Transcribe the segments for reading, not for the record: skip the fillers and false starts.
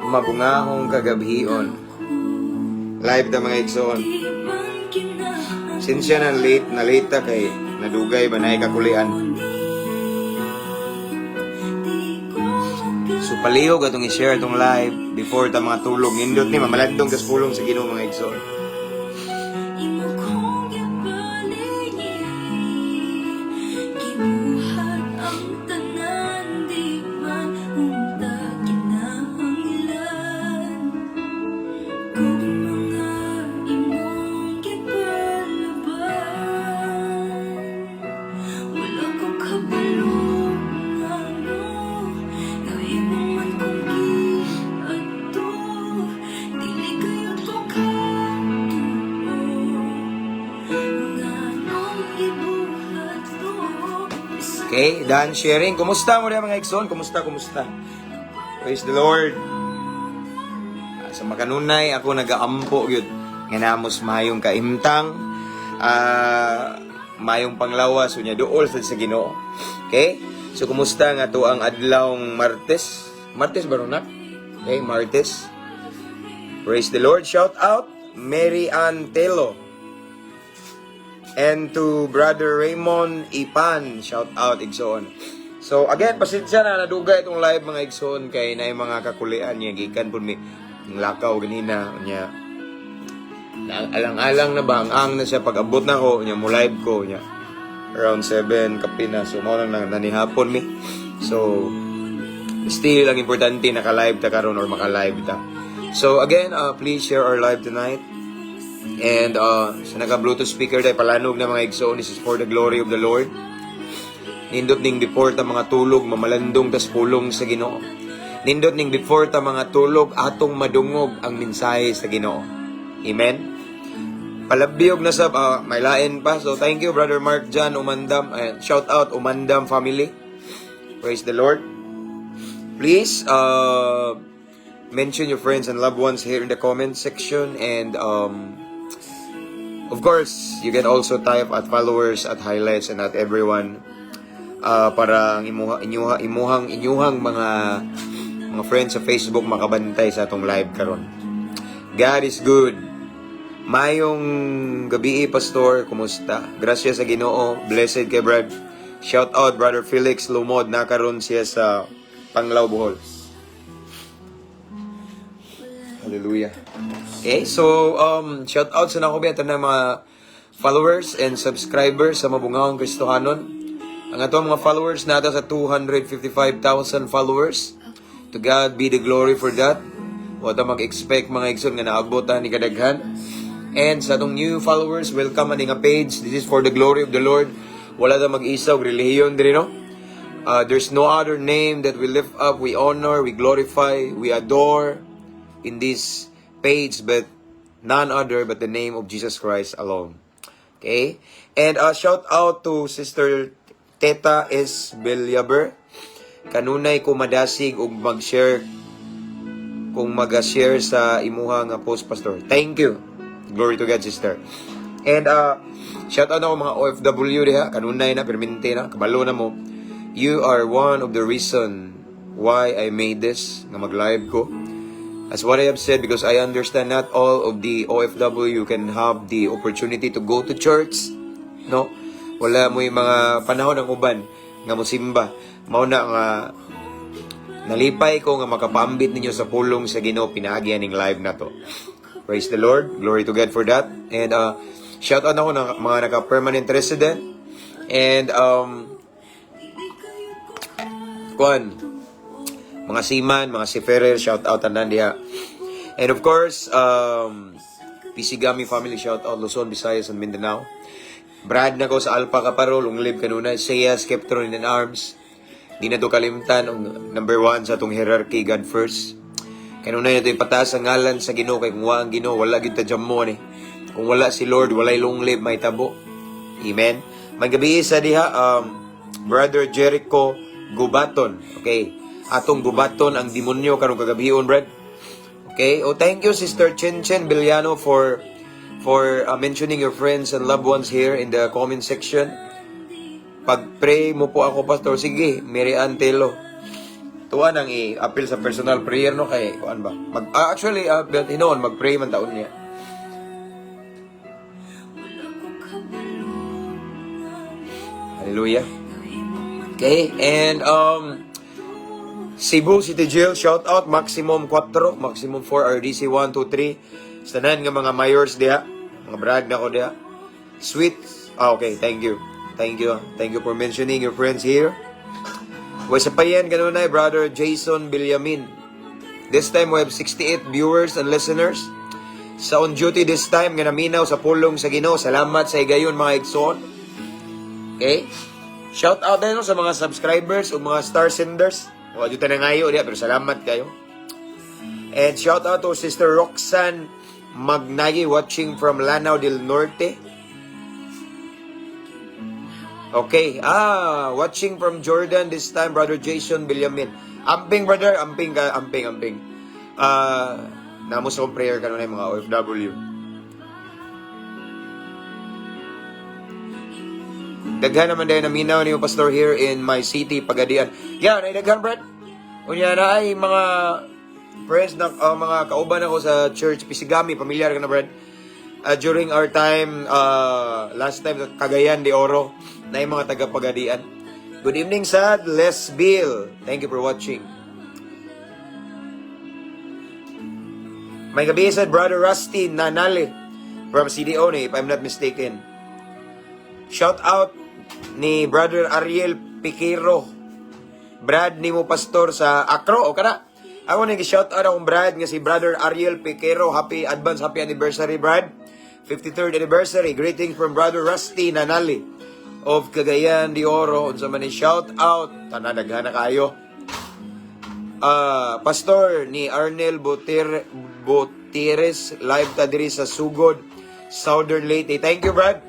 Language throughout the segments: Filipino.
mabungahong kagabhion. Live ta mga igsoon. Sinsya na late ta kay nadugay ba na kakulian. So palihog atong i-share itong live before ta mga tulog. Nindot ni mamaladtong kas pulong sa Ginoo mga igsoon. Okay, done sharing. Kumusta mo rin mga igsoon? Kumusta? Praise the Lord. Sa makanunay, ako nag-aampo yun. Nga namos mayong kaimtang, mayong panglawas, unya dool sa Ginoo. Okay? So, kumusta nga to ang adlawng Martes? Martes ba ron na? Okay, Martes. Praise the Lord. Shout out, Mary Ann Telo. And to Brother Raymond Ipan, shout out igsoon. So again, pasensya na naduga itong live mga igsoon kay na mga kakulian niya gikan pud mi lakaw ganina niya. Alang-alang na bang na siya pag-abot na ko niya mo live ko niya. Around 7 kape na so mo nang nanihapon mi. So still ang importante naka-live ta karon or maka-live ta. So again, please share our live tonight. And sa naka-Bluetooth speaker tayo palanog na mga igsoon, this is for the glory of the Lord. Nindot ning before ta mga tulog, mamalandong tas pulong sa Ginoo. Nindot ning before ta mga tulog, atong madungog ang mensahe sa Ginoo. Amen? Palabiyog na sa, may lain pa. So thank you Brother Mark John Umandam. Shout out Umandam family. Praise the Lord. Please, mention your friends and loved ones here in the comment section. And, of course, you can also type at followers, at highlights, and at everyone para ang inyuhang mga friends sa Facebook makabantay sa atong live karon. God is good. Mayong gabi, Pastor. Kumusta? Gracias sa Ginoo. Blessed kay Brad. Shout out Brother Felix Lumod. Nakaroon siya sa Panglao, Bohol. Hallelujah. Okay, so shout out sa nakobeta ng mga followers and subscribers sa Mabungahong Kristohanon. Ang atong mga followers nato sa 255,000 followers. To God be the glory for that. Wata mag-expect mga igsoon nga naabotan ni kadaghan. And sa atong new followers, welcome ani nga page. This is for the glory of the Lord. Wala ta mag-isa og relihiyon diri no. There's no other name that we lift up, we honor, we glorify, we adore in this page, but none other but the name of Jesus Christ alone. Okay? And shout out to Sister Teta S. Belyaber. Kanunay ko madasig og mag-share kung mag-share sa imuha nga post, Pastor. Thank you. Glory to God, Sister. And shout out ako mga OFW diha. Kanunay na, permente na, kabalo na mo. You are one of the reason why I made this, nga mag-live ko. As what I have said, because I understand not all of the OFW can have the opportunity to go to church, no? Wala mo yung mga panahon ng uban nga musimba. Mao na nga nalipay ko nga makapambit ninyo sa pulong sa Ginoo pinaagyan ning live na to. Praise the Lord. Glory to God for that. And shout out ako ng mga naka-permanent resident. And mga seaman, mga seafarer, shout out tanan diha. And of course, Pisigami family, shout out Luzon, Visayas, and Mindanao. Brad na ko sa Alpha Caparol, unglib kanuna, Sayas, Skeptron in Arms. Di na to kalimtan, number 1 sa atong hierarchy, God first. Kanuna na ito ipataas ang ngalan sa Ginoo, kay kung wala ang Ginoo, wala kita dyan mo ni. Kung wala si Lord, walay lunglib, may tabo. Amen. Magabi sa diha, Brother Jericho Gubaton. Okay. Atong gubaton ang demonyo karong kagabion, Brad. Okay? Oh, thank you Sister Chen Biliano for mentioning your friends and loved ones here in the comment section. Pag-pray mo po ako, Pastor. Sige, Mary Antelo. tuwa nang i-appeal sa personal prayer, no? Kay, kuan ba? Actually, hinoon, mag-pray man taon niya. Hallelujah. Okay, and, Cebu City Jail, shout out, maximum 4, maximum 4, RDC 1, 2, 3. Sanan nga mga mayors diha, mga brad na ko diha. Sweet. Okay, thank you. Thank you. Thank you for mentioning your friends here. Sa payan, ganun na, Brother Jason Villamin. This time, we have 68 viewers and listeners. Sa on duty this time, nga naminaw sa pulong sa Ginoo. Salamat sa igayon, mga igsoon. Okay? Shout out din sa mga subscribers o mga star senders. Wala dito na ngayon, pero salamat kayo. And shout out to Sister Roxanne Magnagi watching from Lanao del Norte. Okay, watching from Jordan this time, Brother Jason Villamin. Amping, brother, amping. Namo sa prayer ka nun mga OFW. Daghan naman dahil naminaw niyo, Pastor, here in my city, Pagadian. Yan, ay daghan, Brad. Kunya na ay mga friends na, mga kauban ako sa church, Pisigami, pamilyar ka na, Brad. During our time, last time, Cagayan de Oro, na yung mga taga-Pagadian. Good evening, Sad Les Bill. Thank you for watching. May gabi, Sad Brother Rusty Nanali from CDO, if I'm not mistaken. Shout out ni Brother Ariel Piquero. Brad ni mo pastor sa Acro, o kana? Ako nag-shout out akong Brad nga si Brother Ariel Piquero. Happy anniversary, Brad. 53rd anniversary. Greetings from Brother Rusty Nanali of Cagayan de Oro. Unsa man ni shout out, tanadaghan na kayo. Pastor ni Arnel Botires live ta diri sa Sugod, Southern Leyte. Thank you, Brad.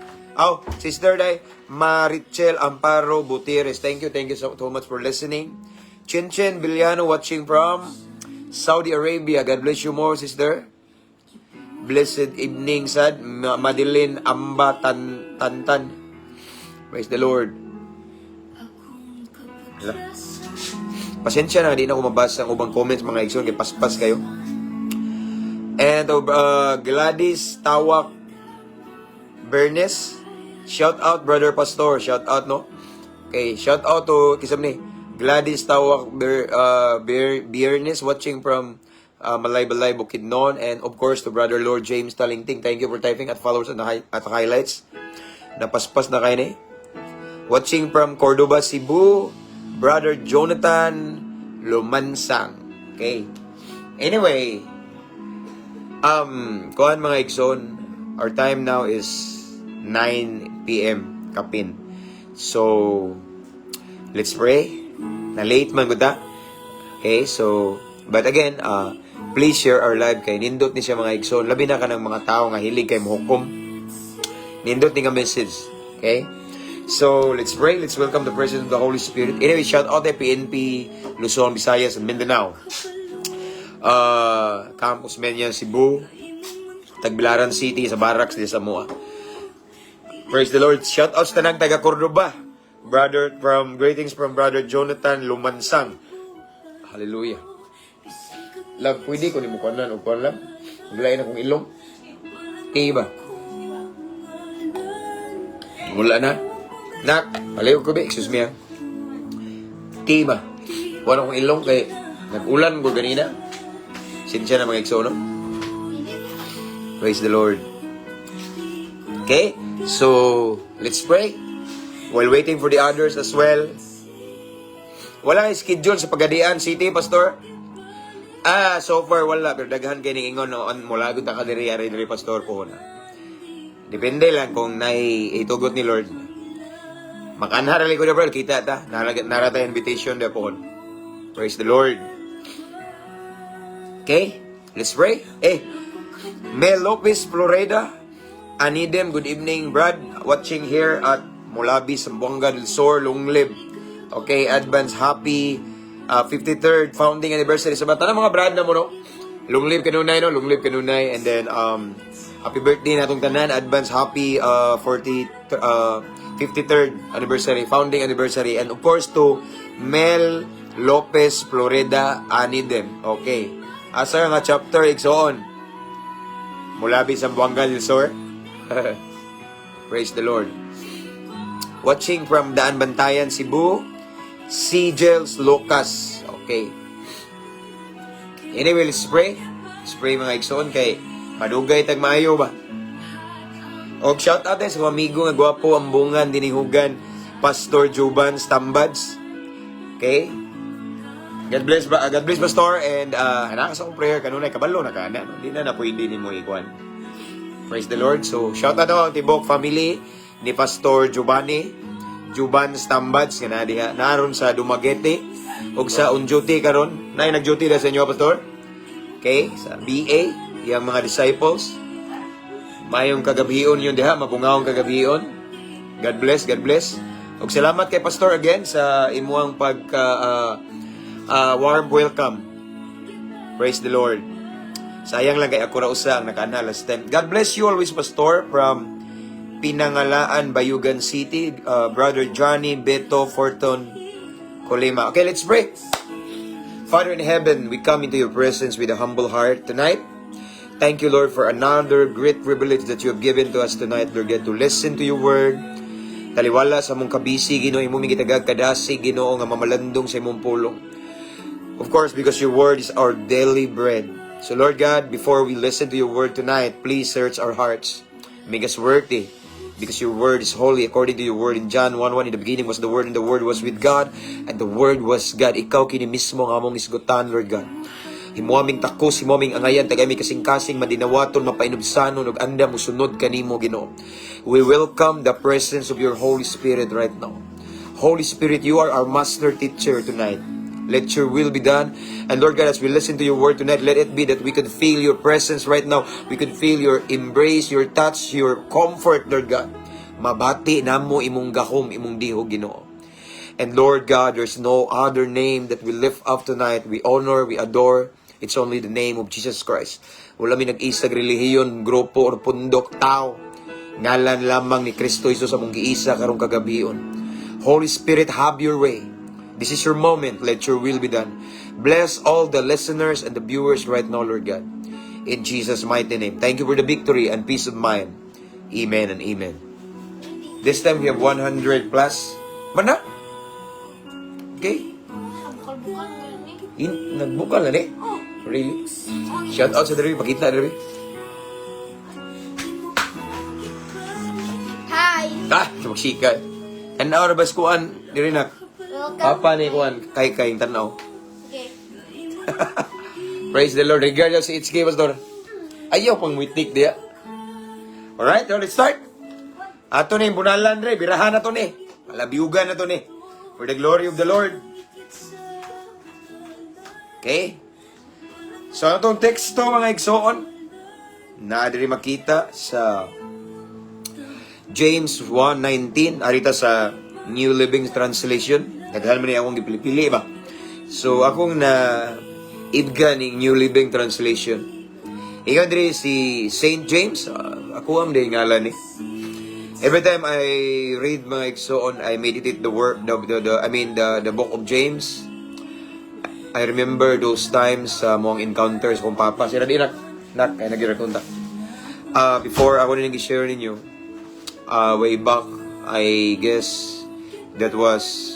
Sister Day, Marichel Amparo Butires. Thank you so much for listening. Chinchin Villano watching from Saudi Arabia. God bless you more, sister. Blessed evening, Sad. Madeline Amba Tantan. Praise the Lord. Pasensya na, di na ako mabasa ang ubang comments, mga igsoon, kay paspas kayo. And Gladys Tawak Bernes. Shout out, Brother Pastor. Shout out, no? Okay, shout out to kisam ni Gladys Tawak Bernes watching from Malaybalay, Bukidnon, and of course to Brother Lord James Talingting. Thank you for typing at followers at highlights. Napaspas na kayo na watching from Cordoba, Cebu, Brother Jonathan Lumansang. Okay. Anyway, kuhan mga igsoon, our time now is 9 p.m. kapin. So, let's pray. Na late man gud ta. Okay, so, but again, please share our live kay nindot ni siya mga igsoon. Labi na ka ng mga tao nga hilig kay mohukom. Nindot ni nga message. Okay? So, let's pray. Let's welcome the presence of the Holy Spirit. Anyway, shout out to PNP, Luzon, Visayas, and Mindanao. Campus Menya, Cebu, Tagbilaran City, sa Barracks, di Samoa. Praise the Lord. Shout out sa tanang taga Cordoba. Greetings from Brother Jonathan Lumansang. Hallelujah. Love, pwede ko ni mo kuanan o kuan lang. Maglain akong ilong. Okay ba? Wala na. Nak, palayo ko ba? Excuse me ha. Okay ba? Kuan akong ilong kay nag-ulan ko ganina. Sinsya na mga igsoon, no? Praise the Lord. Okay? So, let's pray. While waiting for the others as well. Wala schedule sa Pagadian City, Pastor? So far wala. Pero daghan kayo ingon mula gud ta kadiri Pastor po na. Depende lang kung itugot ni Lord. Makanhar ko na bro, kita ta. Narata invitation na po. Praise the Lord. Okay? Let's pray. Mel Lopez, Florida. Anidem, good evening, Brad. Watching here at Mulabi, Zamboanga del Sur, Lunglib. Okay, advance happy 53rd founding anniversary. Sa bata na mga Brad na mo, no? Lunglib kanunay, no? Lunglib kanunay. And then, happy birthday na itong tanan. Advance happy 53rd anniversary, founding anniversary. And of course, to Mel Lopez, Florida, Anidem. Okay. Asa nga chapter, igsoon. Mulabi sa Buanga del Sur. Praise the Lord. Watching from Daan Bantayan, Cebu, Sigels, Lucas. Okay. Anyway, let's pray. Let's pray mga igsoon kay madugay tag maayo ba. Og shout out sa mga amigo nga gwapo ang bungan dinihugan Pastor Juban Stambads. Okay? God bless Pastor and nakas akong prayer kanunay kabalo na kana. Hindi na pwede nimo ikuan. Praise the Lord. So shout out ang tibok family ni Pastor Juban Stambads nga diha naron sa Dumaguete ug sa on duty karon. Nay nag-duty na sa inyo Pastor. Okay? Sa BA, yang mga disciples. Mayong kagabion yun diha, mabungawang kagabion. God bless, God bless. Ug salamat kay Pastor again sa imuang warm welcome. Praise the Lord. Sayang lang kay ako ra usa ang nakaana last time. God bless you always Pastor from Pinangalaan, Bayugan City, Brother Johnny Beto Forton Colema. Okay, let's pray. Father in heaven, we come into your presence with a humble heart tonight. Thank you, Lord, for another great privilege that you have given to us tonight, Lord, to listen to your word. Taliwala sa mong kabisi, Ginoo, imong gitagag kadasi, Ginoo, nga mamalandong sa imong pulong. Of course, because your word is our daily bread. So, Lord God, before we listen to your word tonight, please search our hearts. Make us worthy, because your word is holy according to your word in John 1:1. In the beginning was the word, and the word was with God, and the word was God. Ikaw kini mismo nga among isgutan, Lord God. Himuaming takos, himuaming angayan, tagami kasing-kasing, madinawaton, mapainubsanon, ug anda musunod kanimo, Ginoo. We welcome the presence of your Holy Spirit right now. Holy Spirit, you are our master teacher tonight. Let your will be done. And Lord God, as we listen to your word tonight, let it be that we could feel your presence right now. We could feel your embrace, your touch, your comfort, Lord God. Mabati namo imong gahom, imong dihog, Ginoo. And Lord God, there's no other name that we lift up tonight. We honor, we adore. It's only the name of Jesus Christ. Wala mi nag-isag relihiyon, grupo, or pundok, tao. Ngalan lamang ni Kristo Jesus among giisa karong kagabion. Holy Spirit, have your way. This is your moment. Let your will be done. Bless all the listeners and the viewers right now, Lord God. In Jesus' mighty name. Thank you for the victory and peace of mind. Amen and amen. This time we have 100 plus. Mana? Okay. Nagbukal na ni? Really? Shout out sa Derby. Pakita, Derby. Hi! Magsikat. Tanaw na ba skuan? Diri na. Papa ni kuan. Kay tanaw. Okay. Praise the Lord. Regardless sa HK, Pastor. Ayaw pang witik diya. Alright, let's start. Ato ni, bunalan re. Birahan na to ni. Malabiugan na to ni. For the glory of the Lord. Okay? So, ano itong text to, mga igsoon? Naadiri makita sa James 1:19. Arita sa New Living Translation. Nagdahal mo niya akong gipili-pili ba? So, akong na-ibga ng New Living Translation. Ikaw diri si St. James. Ako ang din ngalan ni. Every time I read mga igsoon, I meditate the book of James. I remember those times sa mga encounters kung papa. Sira di nak ay nagirakunta. Before ako nang i-share ninyo, way back, I guess that was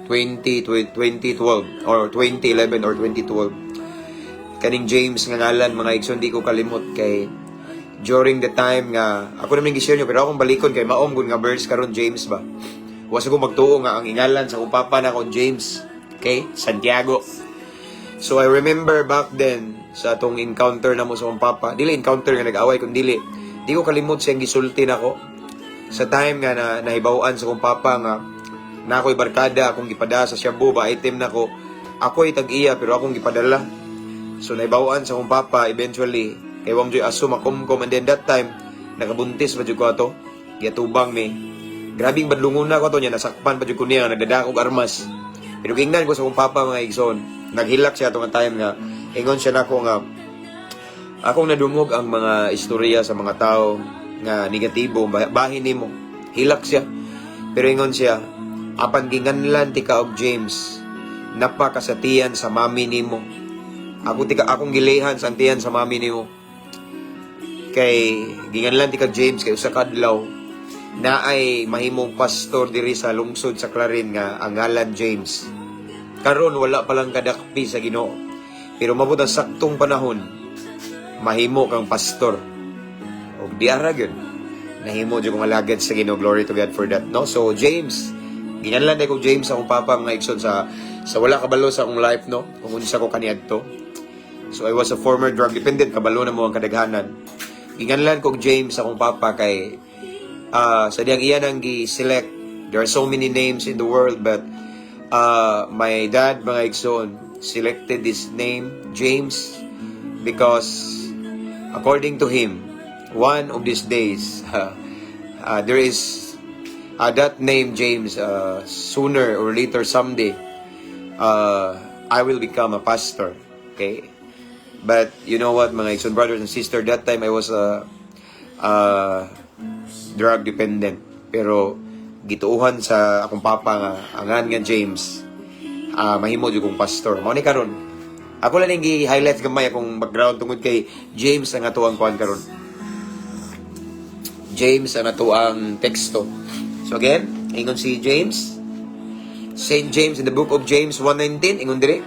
2012 or 2011 or 2012. Kaning James nga ngalan mga igsoon, di ko kalimot kay during the time nga ako naman i-share nyo, pero akong balikon kay maom gun nga verse karon James ba. Was ako magtuo nga ang ingalan sa kong papa na akong James. Okay? Santiago. So I remember back then sa atong encounter na mo sa kong papa. Dili encounter nga nag-away kung dili. Di ko kalimot siyang gisulti na ko. Sa time nga na nahibawaan sa kong papa nga na ako'y barkada, akong gipada sa Shabu ba item na ko. Ako'y tag-iya pero akong gipadala. So nahibawaan sa kong papa eventually. Kay wam joy aso makumkom, and then that time nakabuntis pa jud ko ato. Giyatubang mi. Grabing badlungon na ko ato niya, nasakpan pa jud ko niya, nagdadakog armas. Pero kingnan ko sa kong papa mga igsoon, naghilak siya itong time nga, ingon siya na ako nga, akong nadungog ang mga istorya sa mga tao nga negatibo, bahin nimo. Hilak siya. Pero ingon siya, apan ginganlan ti ka og James, napakasatiyan sa mami nimo. Akong gilihan sa tiyan sa mami nimo. Kay ginganlan ti ka James kay usa ka adlaw na ay mahimong pastor diri sa lungsod sa Clarin nga ang ngalan James. Karon wala pa lang kadakpi sa Ginoo. Pero mabot ang saktong panahon mahimo kang pastor. Og diara gyud nahimo jud kong alagad sa Ginoo. Glory to God for that, no? So James, ginganlan day ko James akong papa nga igsoon sa wala kabalo sa akong life, no? Kung unsa ko kaniadto. So I was a former drug dependent, kabalo na mo ang kadaghanan. Ginganlan ko James akong papa kay sa diyang iyan ang gi-select. There are so many names in the world, but my dad, mga igsoon, selected this name, James, because according to him, one of these days, there is that name, James, sooner or later, someday, I will become a pastor. Okay? But you know what, mga igsoon brothers and sisters, that time I was drug dependent. Pero gituuhan sa akong papa nga angan nga James, mahimo jud kong pastor. Mao ni karon. Ako lang ning gi-highlight gamay akong background tungod kay James ang atuang kuan karon. James ang atuang teksto. So again, ingon si James, Saint James in the book of James 1:19, ingon dire,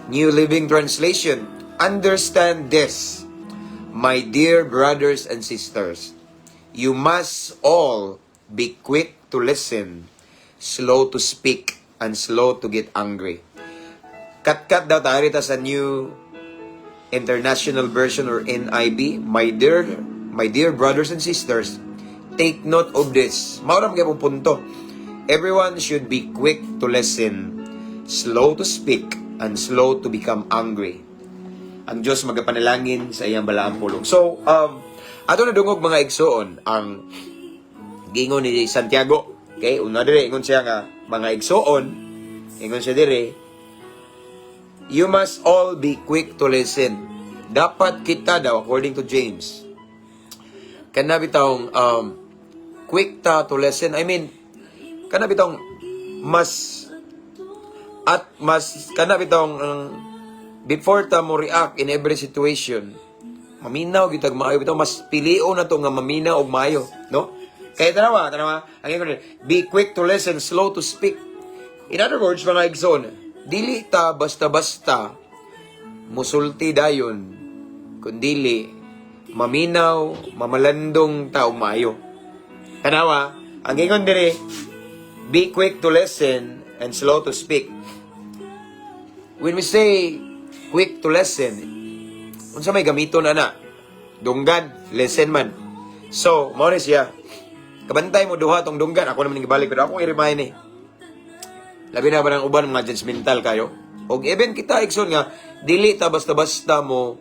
New Living Translation. Understand this, my dear brothers and sisters. You must all be quick to listen, slow to speak, and slow to get angry. Kat daw tayo rito sa New International Version or NIV. My dear brothers and sisters, take note of this. Mauram kayo pong punto. Everyone should be quick to listen, slow to speak, and slow to become angry. Ang Diyos magapanalangin sa iyang balaang pulong. So, ato na dungog mga igsoon ang gingon ni Santiago. Okay, una dire ingon siya nga mga igsoon, ingon siya dire, you must all be quick to listen. Dapat kita daw according to James, kana bitawng quick ta to listen. I mean, kana bitawng mas kana bitawng before ta mo react in every situation, maminaw gitag maayo bitaw, mas pilio na to nga maminaw og maayo, no? Kaya tanawa, ang ingon, be quick to listen, slow to speak. In other words, mga igsoon, dili ta basta-basta musulti dayon, kundili maminaw, mamalandong ta og maayo. Tanawa, ang ingon dire, be quick to listen and slow to speak. When we say quick to listen, unsa may gamiton ana? Dunggan, listen man. So, mao ni siya. Kabantay mo duha tong dunggan, ako naman gibalik pero akong i-remind ni. Labi na ba ng uban mga judgmental kayo? Og even kita igsoon nga dili ta basta-basta mo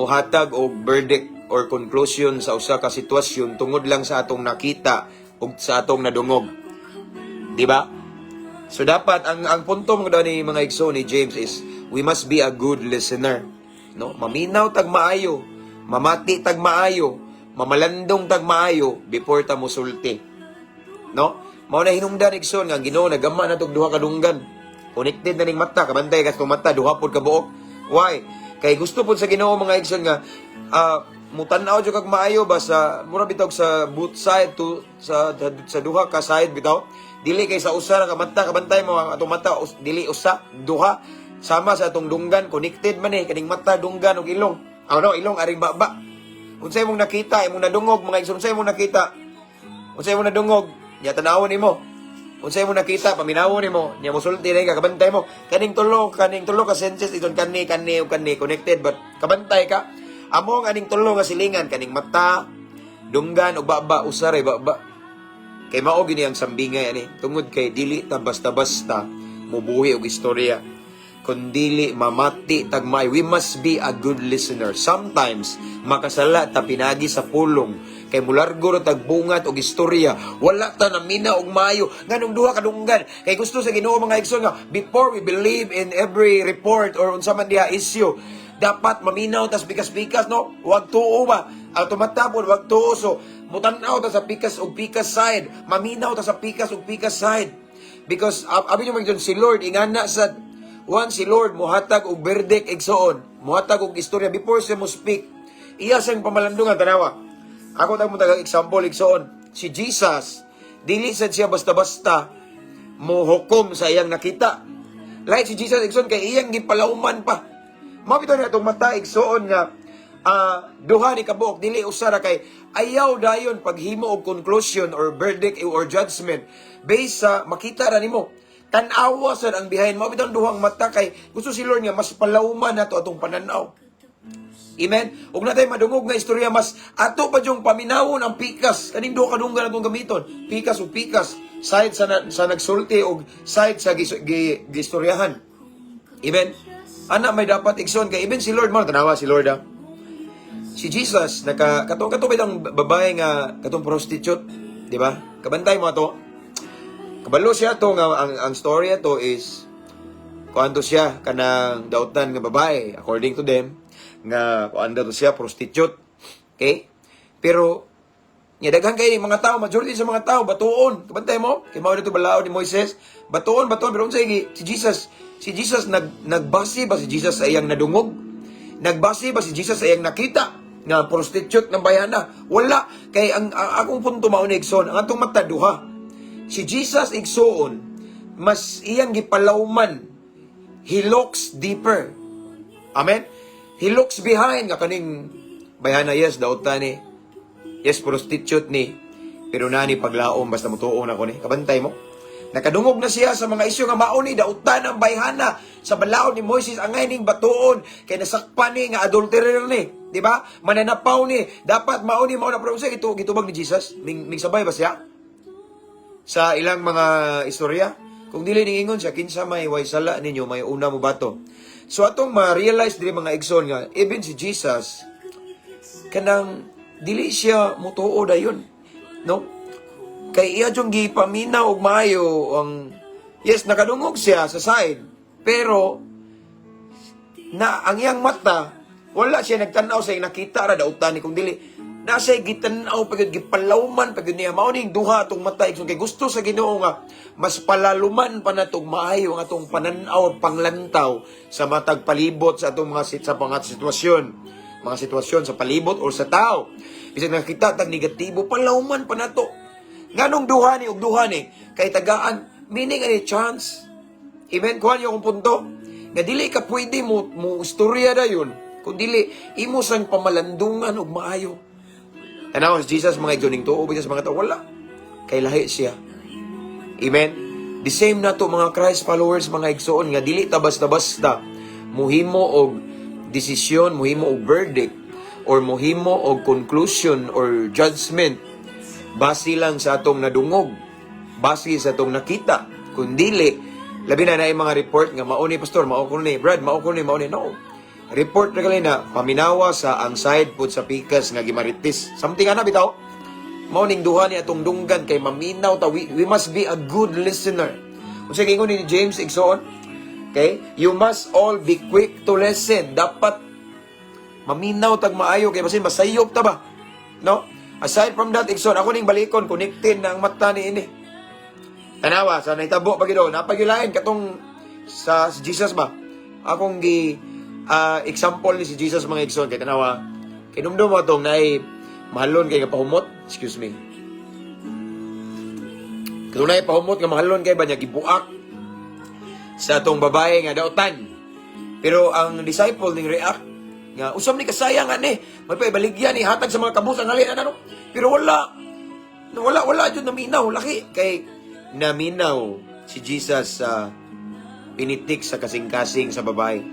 hatag og verdict or conclusion sa usa ka sitwasyon tungod lang sa atong nakita ug sa atong nadungog. Di ba? So dapat ang punto mo daw ni mga igsoon ni James is we must be a good listener, no? Maminaw tag maayo, mamati tag maayo, mamalandong tag maayo before ta mosulti, no? Mao na hinungdan igsoon nga Ginoo nagama na tog duha ka dunggan, connected na ning mata, kabantay ka sa mata, duha pod ka buok. Why? Kay gusto pod sa Ginoo mga igsoon nga mutan-aw jud kag maayo ba sa mura bitaw sa both side to sa duha ka side bitaw, dili kay sa usa ka mata, kabantay mo ang atong mata dili usa, duha sama sa atong dunggan, connected man kaning mata, dunggan ug ilong. Ano, ilong aring baba. Unsay imong nakita, imong nadungog mga igsoon, unsay imong nakita? Unsay imong nadungog? Nya tanawon nimo. Unsay imong nakita, paminawon nimo, nya mosulti na ka, kabantay mo. Kaning tulo ka senses iton kani ug kani connected, but kabantay ka. Amo ang aning tulo nga silingan kaning mata, dunggan ug baba, usaray baba. Kay mao gini ang sambingay ani, tungod kay dili ta basta-basta mubuhi og istorya. Kundili mamati tagmay. We must be a good listener. Sometimes makasala ta pinagi sa pulong kay mulargo ra tagbungat og istorya, wala ta namina og mayo nganong duha ka dunggan. Kay gusto sa Ginoo mga igsoon nga before we believe in every report or unsa man diha issue, dapat maminaw tas pikas-pikas, no? Wag tuo ba? Automatapon wag tuo. So mutan-aw ta sa pikas ug pikas side, maminaw ta sa pikas ug pikas side. Because abi nyo magdun si Lord ingana sa one si Lord muhatag og verdict igsoon, muhatag og istorya before siya mo speak. Iya siyang pamalandungan tanawa. Ako tag mo tagang example igsoon. Si Jesus dili sad siya basta-basta mo hukom sa iyang nakita. Like si Jesus igsoon kay iyang gipalauman pa. Mabito na itong mata igsoon nga duha ni kabuok dili usara kay ayaw dayon paghimo og conclusion or verdict or judgment based sa makita ra nimo. Tan-awa sad ang behind mo bitang duhang mata kay gusto si Lord nga mas palauman nato atong pananaw. Amen. Ug natay madungog nga istorya mas ato pa jung paminawon ang pikas kaning duha ka dunggan atong gamiton. Pikas ug pikas side sa nagsulti ug side sa gistoryahan. Amen. Ana may dapat igsoon kay even si Lord man tanawa si Lord si Jesus katong bitang babae nga katong prostitute, di ba? Kabantay mo ato. Kabalo siya to nga ang story to is kuanto siya kanang dautan nga babae according to them nga kuanto to siya prostitute. Okay? Pero nya daghan kay mga tao, majority sa mga tao batuon. Kabantay mo? Kay mao dito balao ni Moises, batuon pero unsay si Jesus nagbasi ba si Jesus sa iyang nadungog? Nagbasi ba si Jesus sa iyang nakita nga prostitute ng bayana? Wala. Kay ang akong punto mao ni igsoon, ang atong mata duha. Si Jesus igsoon, mas iyang gipalawman. He looks deeper. Amen? He looks behind nga kaning bayana, yes, dautan ni. Yes, prostitute ni. Pero nani paglaom basta mutuon ako ni. Kabantay mo? Nakadungog na siya sa mga isyu nga mauni dautan ang bayhana sa balaod ni Moises angay ning batuon kay nasakpan ni nga adulterer ni, di ba? Mananapaw ni, dapat mauni mao na pero sa gitubag ni Jesus, ning sabay ba siya? Sa ilang mga istorya, kung dili ningingon siya kinsa may way sala ninyo may una mo bato. So atong ma-realize diri mga igsoon nga even si Jesus kanang dili siya mutuo dayon, no? Kay iya jung gipaminaw og maayo ang yes nakadungog siya sa side pero na ang iyang mata wala siya nagtan-aw sa nakita ra dautan ni kung dili na siya gitan-aw pagud gipalawman pagud niya mao ning duha atong mata kay gusto sa Ginoo nga mas palaluman pa natong maayo ang atong pananaw panglantaw sa matag palibot sa atong mga sitwasyon sa palibot or sa tao bisag nakita tag negatibo palawman pa nato. Nganong duha ni kay tagaan meaning ani chance. Amen kuan yung punto. Nga dili ka pwede mo istorya dayon kun dili imo sang pamalandungan og maayo. Tanaw si Jesus mga igsoning tuo sa mga tao wala kay lahi siya. Amen. The same na to mga Christ followers mga igsoon nga dili ta basta-basta muhimo og desisyon, muhimo og verdict or muhimo og conclusion or judgment base lang sa atong nadungog, base sa atong nakita. Kundili, labi na yung mga report nga mao ni pastor, mao ko ni Brad, mao ko ni no. Report na gali na paminawa sa ang side pud sa pikas nga gimaritis. Something ana bitaw. Mao ning duha ni atong dunggan kay maminaw ta we must be a good listener. Unsa gingon ni James igsoon? Okay? You must all be quick to listen. Dapat maminaw tag maayo kay basin masayop ta ba? No? Aside from that, igsoon, ako ning balikon, connected na ang mata ni ini. Tanawa, sa naitabo pag ito, napagilain katong sa Jesus ba? Akong example ni si Jesus mga igsoon, kay tanawa, kinumdum mo itong naay mahalon kay kapahumot, excuse me. Kung naay pahumot nga mahalon kay ba niya gibuak sa itong babae nga dautan. Pero ang disciple ning react, nga usam ni kasayangan ni may paibaligyan ni hatag sa mga kabus ang halin ano pero wala jud naminaw laki kay naminaw si Jesus sa pinitik sa kasing-kasing sa babae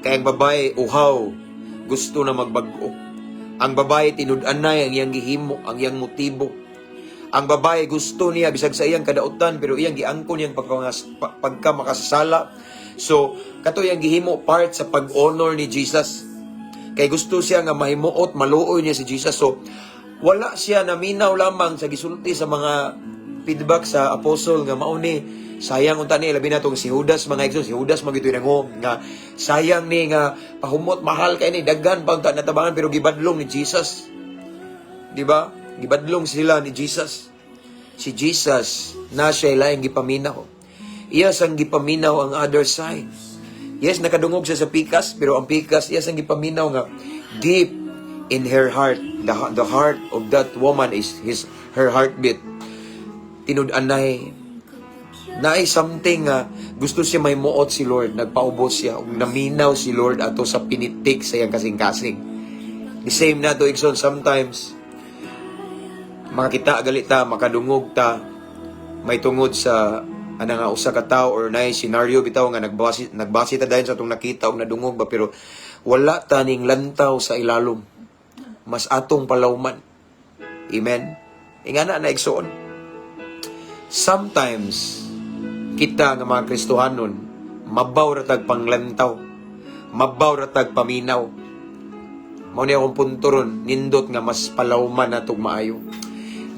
kay ang babae uhaw gusto na magbag-o ang babae tinud-an na ang iyang gihimo ang iyang motibo ang babae gusto niya bisag sa iyang kadautan pero iyang giangkon niyang pagka makasasala so kato iyang gihimo part sa pag-honor ni Jesus. Kay gusto siya nga mahimuot, maluoy niya si Jesus. So, wala siya naminaw lamang sa gisulti sa mga feedback sa apostle nga mauni. Sayang unta ni labi na tong si Judas mga igsoon, si Judas magitoy nango nga sayang ni nga pahumot mahal kay ni daghan pag natabangan pero gibadlong ni Jesus. Di ba? Gibadlong sila ni Jesus. Si Jesus na siya laing gipaminaw. Iya sang gipaminaw ang other side. Yes, nakadungog siya sa pikas, pero ang pikas, iya sang gipaminaw nga deep in her heart. The heart of that woman is her heartbeat. Tinud-anay, naay something nga gusto siya may muot si Lord, nagpaubos siya, ug naminaw si Lord ato sa pinitik sa iyang kasing-kasing. The same na to, Igsoon, sometimes, makakita galita, makadungog ta, may tungod sa nga usa ka tawo or naay scenario bitaw nga nagbasi ta dayon sa atong nakita og nadungog ba, pero wala taning lantaw sa ilalom. Mas atong palawman. Amen. Ingana na Igsoon. Sometimes kita nga mga Kristohanon mabaw ra tag panglantaw, mabaw ra tag paminaw. Mao ni akong punto ron, nindot nga mas palawman natong maayo.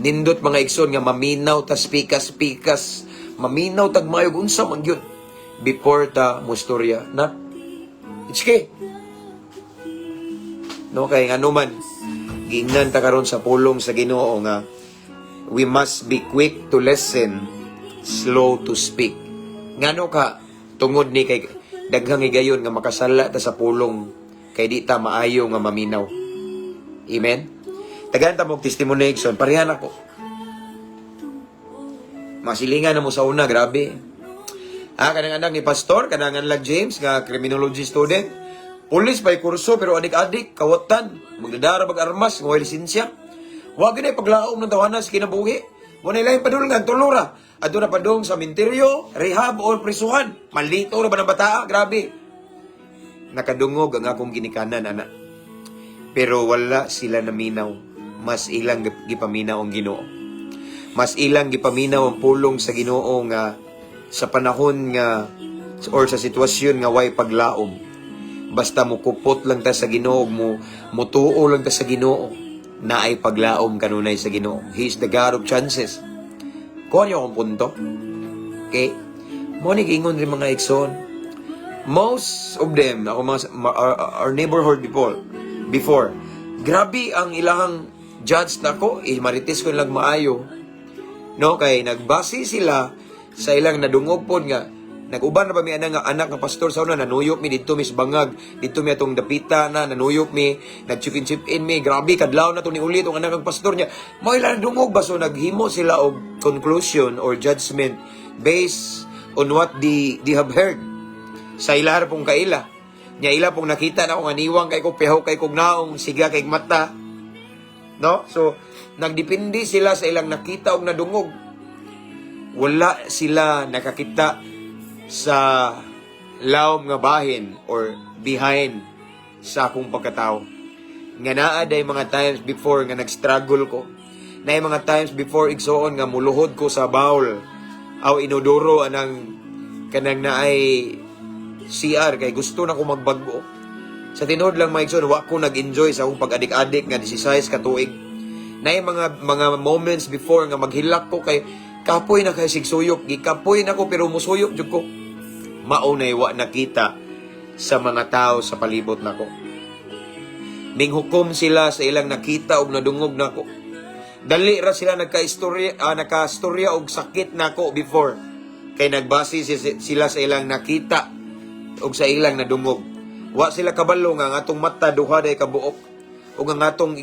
Nindot mga Igsoon nga maminaw tas pikas-pikas, maminaw tag maayo unsa man gyud before ta mustorya na. It's okay. No kay ngano man giingnan ta karon sa pulong sa Ginoo nga we must be quick to listen, slow to speak. Ngano ka tungod ni kay daghang higayon nga makasala ta sa pulong kay di ta maayo nga maminaw. Amen. Tagaan ta mong testimony Igsoon, parehan ako. Masilingan na mo sa una, grabe. Kanang anak ni Pastor, kanang anak James, nga criminology student. Pulis pa'y kurso, pero adik-adik, kawatan. Magdadara, mag-armas, ng lisensya. Huwag na paglaom ng tawanan sa kinabuhi. Muna ilahin padulungan, tulura. At doon na padung sa minteryo, rehab, o prisuhan. Malito na ba ng bata? Grabe. Nakadungog ang akong ginikanan, anak. Pero wala sila naminaw. Mas ilang gipaminaw ang Ginoo. Mas ilang gipaminaw ang pulong sa Ginoo nga sa panahon nga or sa sitwasyon nga way paglaom. Basta mo kupot lang ta sa Ginoo, mo tuo lang ta sa Ginoo, na ay paglaom kanunay sa Ginoo. He is the God of chances. Kuha niyo akong punto. Okay? Mo ni gingon rin mga Igsoon. Most of them, our neighborhood people, before, grabe ang ilang judge nako, marites ko nilang maayo. No, kay nagbasi sila sa ilang nadungog po nga. Nag-uban na ba mi anak nga pastor sa una, nanuyok mi dito mis bangag, dito mi atong dapita na, nanuyok mi, nag-chip-in mi, grabe, kadlaw na to ni ulit ang anak ng pastor niya. Mga ilang nadungog ba? So naghimo sila og conclusion or judgment based on what they have heard. Sa ilar pong kaila. Nya ila pong nakita na kung aniwang kay ko, pehaw kay kog naong, siga kay mata. No? So, nagdepende sila sa ilang nakita o nadungog. Wala sila nakakita sa lawom nga bahin or behind sa akong pagkatao. Nga naa day mga times before nga nag-struggle ko. Na mga times before Igsoon nga muluhod ko sa bowl. Aw inodoro anang kanang naay CR kay gusto na ko magbago. Sa tinod lang mga Igsoon, wa ko nag-enjoy sa akong pag-adik-adik nga 16 ka tuig. Na mga moments before nga maghilak ko kay kapoy na kay sigsuyok. Gikapoy na ko pero musuyok jud ko. Maunay wa nakita sa mga tao sa palibot nako. Minghukom sila sa ilang nakita og nadungog nako. Dali ra sila nakastorya og sakit nako before. Kay nagbase sila sa ilang nakita og sa ilang nadungog. Wa sila kabalo nga atong mata duha day kabuok o nga atong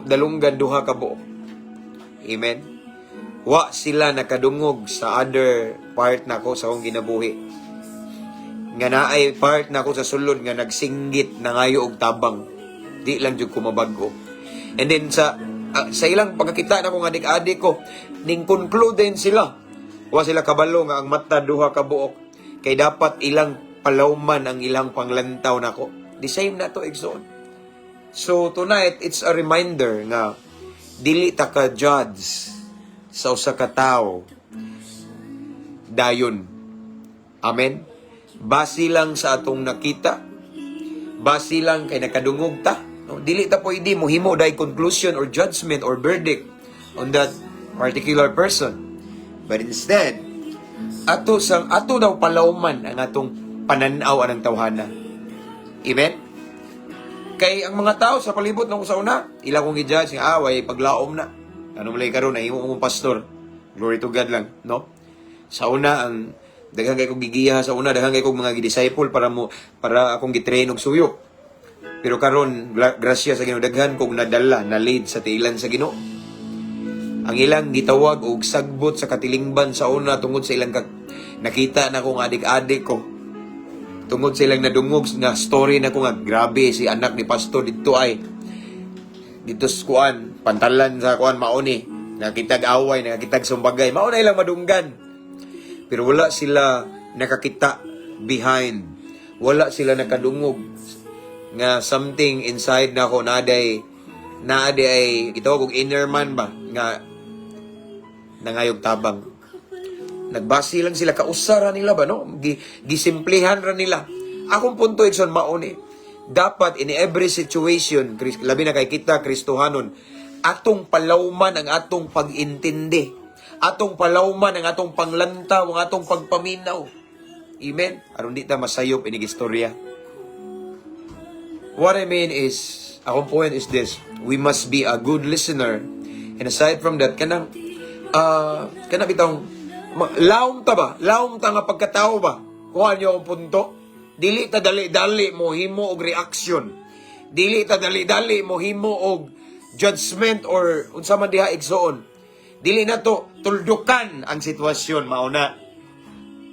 dalunggan duha kabuok. Amen. Wa sila nakadungog sa other part nako sa akong ginabuhi. Nga naay part nako sa sulod nga nagsinggit na ngayo og tabang. Di lang jud ko mabago. And then sa ilang pagkakita nako nga adik-adik ko, ning conclude din sila. Wa sila kabalo nga ang mata duha kabuok kay dapat ilang palawman ang ilang panglantaw nako. The same na to Igsoon. So tonight it's a reminder nga dili ta ka judge sa usa ka tawo dayon. Amen. Basi lang sa atong nakita, basi lang kay nakadungog ta. No? Dili ta pwede mo himo dai conclusion or judgment or verdict on that particular person. But instead, ato daw palawman ang atong pananaw anang tawhana. Amen? Kay ang mga tao sa palibot ng sa una, ilang kong i-judge nga away paglaom na. Ano malay karon na imo mong pastor. Glory to God lang, no? Sa una ang Daghang kay kong gigiya sa una, daghang kay kong mga disciple para akong gitrain og suyo. Pero karon grasya sa Ginoo, daghan kong nadala na lead sa tiilan sa Ginoo. Ang ilang gitawag og sagbot sa katilingban sa una tungod sa ilang nakita na kong adik-adik ko. Tungod sa ilang nadungog nga story na ko nga grabe si anak ni pastor dito ay dito sa kuan, pantalan sa kuan mauni, nakitag away, nakitag sumbagay, mauna ilang madunggan. Pero wala sila nakakita behind. Wala sila nakadungog nga something inside na ko naaday ay gitawag og inner man ba nga nangayog tabang. Nagbasi lang sila, kausara nila ba, no? Gisimplihan ra nila. Akong punto, Ikson, mauni. Dapat, in every situation, labi na kay kita, Kristohanon, atong palawman ang atong pag-intindi. Atong palawman ang atong panglantaw, ang atong pagpaminaw. Amen? Aron di ta masayop inig istorya. What I mean is, akong point is this, we must be a good listener. And aside from that, kanang bitong, laom ta ba? Laom ta nga pagkatao ba? Kuha niyo ang punto. Dili ta dali-dali mo himo og reaction. Dili ta dali-dali mo himo og judgment or unsa man diha igsoon. Dili na to tuldukan ang sitwasyon mauna.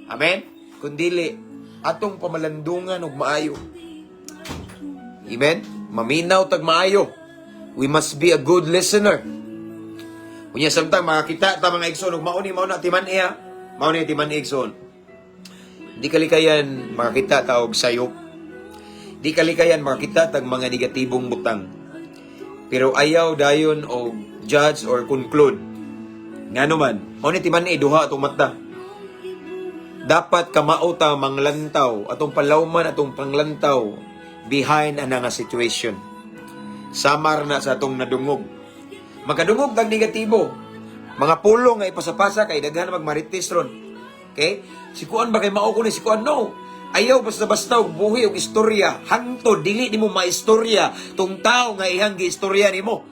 Amen? Kundili atong pamalandungan og maayo. Amen? Maminaw tag maayo. We must be a good listener. Unya samtang makakita ta mga igsoon ug mauna timan iya. Mauna timan igsoon. Di kalikayan makakita ta og sayop. Di kalikayan makakita tag mga negatibong butang. Pero ayaw dayon og judge or conclude. Ngano man, mauna timan duha atong mata. Dapat kamao ta manglantaw atong palawman atong panglantaw behind ana nga situation. Samar na sa atong nadungog. Magkadungog tag negatibo. Mga pulo nga ipasapasa kay daghan magmarites ron. Okay? Si kuan ba kay mao ko ni si kuan no. Ayaw basta-basta og buhi og istorya. Hangtod dili nimo maistorya tung tao nga ihang giistorya nimo.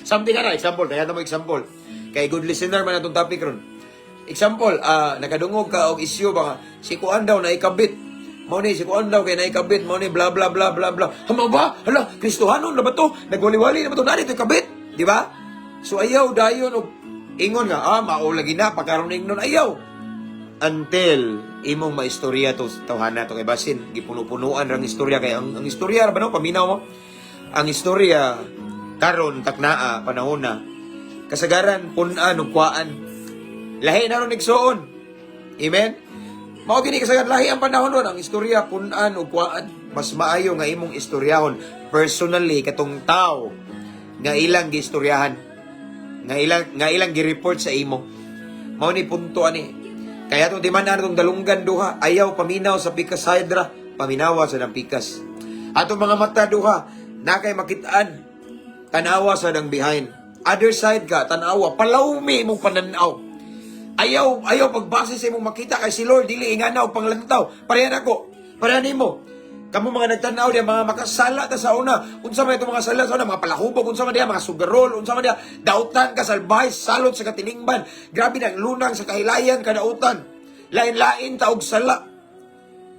Something ana example, kaya mo example. Kay good listener man atong topic ron. Example, nakadungog ka og isyu ba si kuan daw na ikabit. Mao ni si kuan daw kay na ikabit, mao ni bla bla bla bla bla. Hamo ba? Hala, Kristohanon na ba to? Nagwali-wali na ba to? Nari to ikabit, di ba? So ayaw dayon og ingon nga, mao lagi na pagkaron ingnon ayaw. Until imong maistorya to tawhana to kay basin gipuno-punuan rang istorya kay ang istorya ra ba no paminaw mo. Ang istorya karon taknaa panahon na kasagaran pun-an ug kuan. Lahi na ron igsuon. Amen. Mao gini kasagaran lahi ang panahon ron ang istorya pun-an ug kuan. Mas maayo nga imong istoryahon personally katong tao nga ilang giistoryahan. Nga ilang gi-report sa imo. Mao ni punto ani. Kaya itong timanan itong dalunggan duha, ayaw paminaw sa pikas hydra, paminawa sa ng pikas. Atong mga mata duha, nakay makitaan, tanawa sa ng behind. Other side ka, tanawa, palawmi mong pananaw. Ayaw pagbase sa imong makita kay si Lord, dili inganaw, panglantaw. Parehan ako, parehan mo. Kamu mga nagtanaw diya, mga makasala ta sa una. Unsa man itong mga sala sa una, mga palahubog, unsa man diya, mga sugarol, unsa man diya, dautan ka, salbahay, salot sa katilingban. Grabe na, lunang sa kahilayan, kadautan. Lain-lain, taog sala.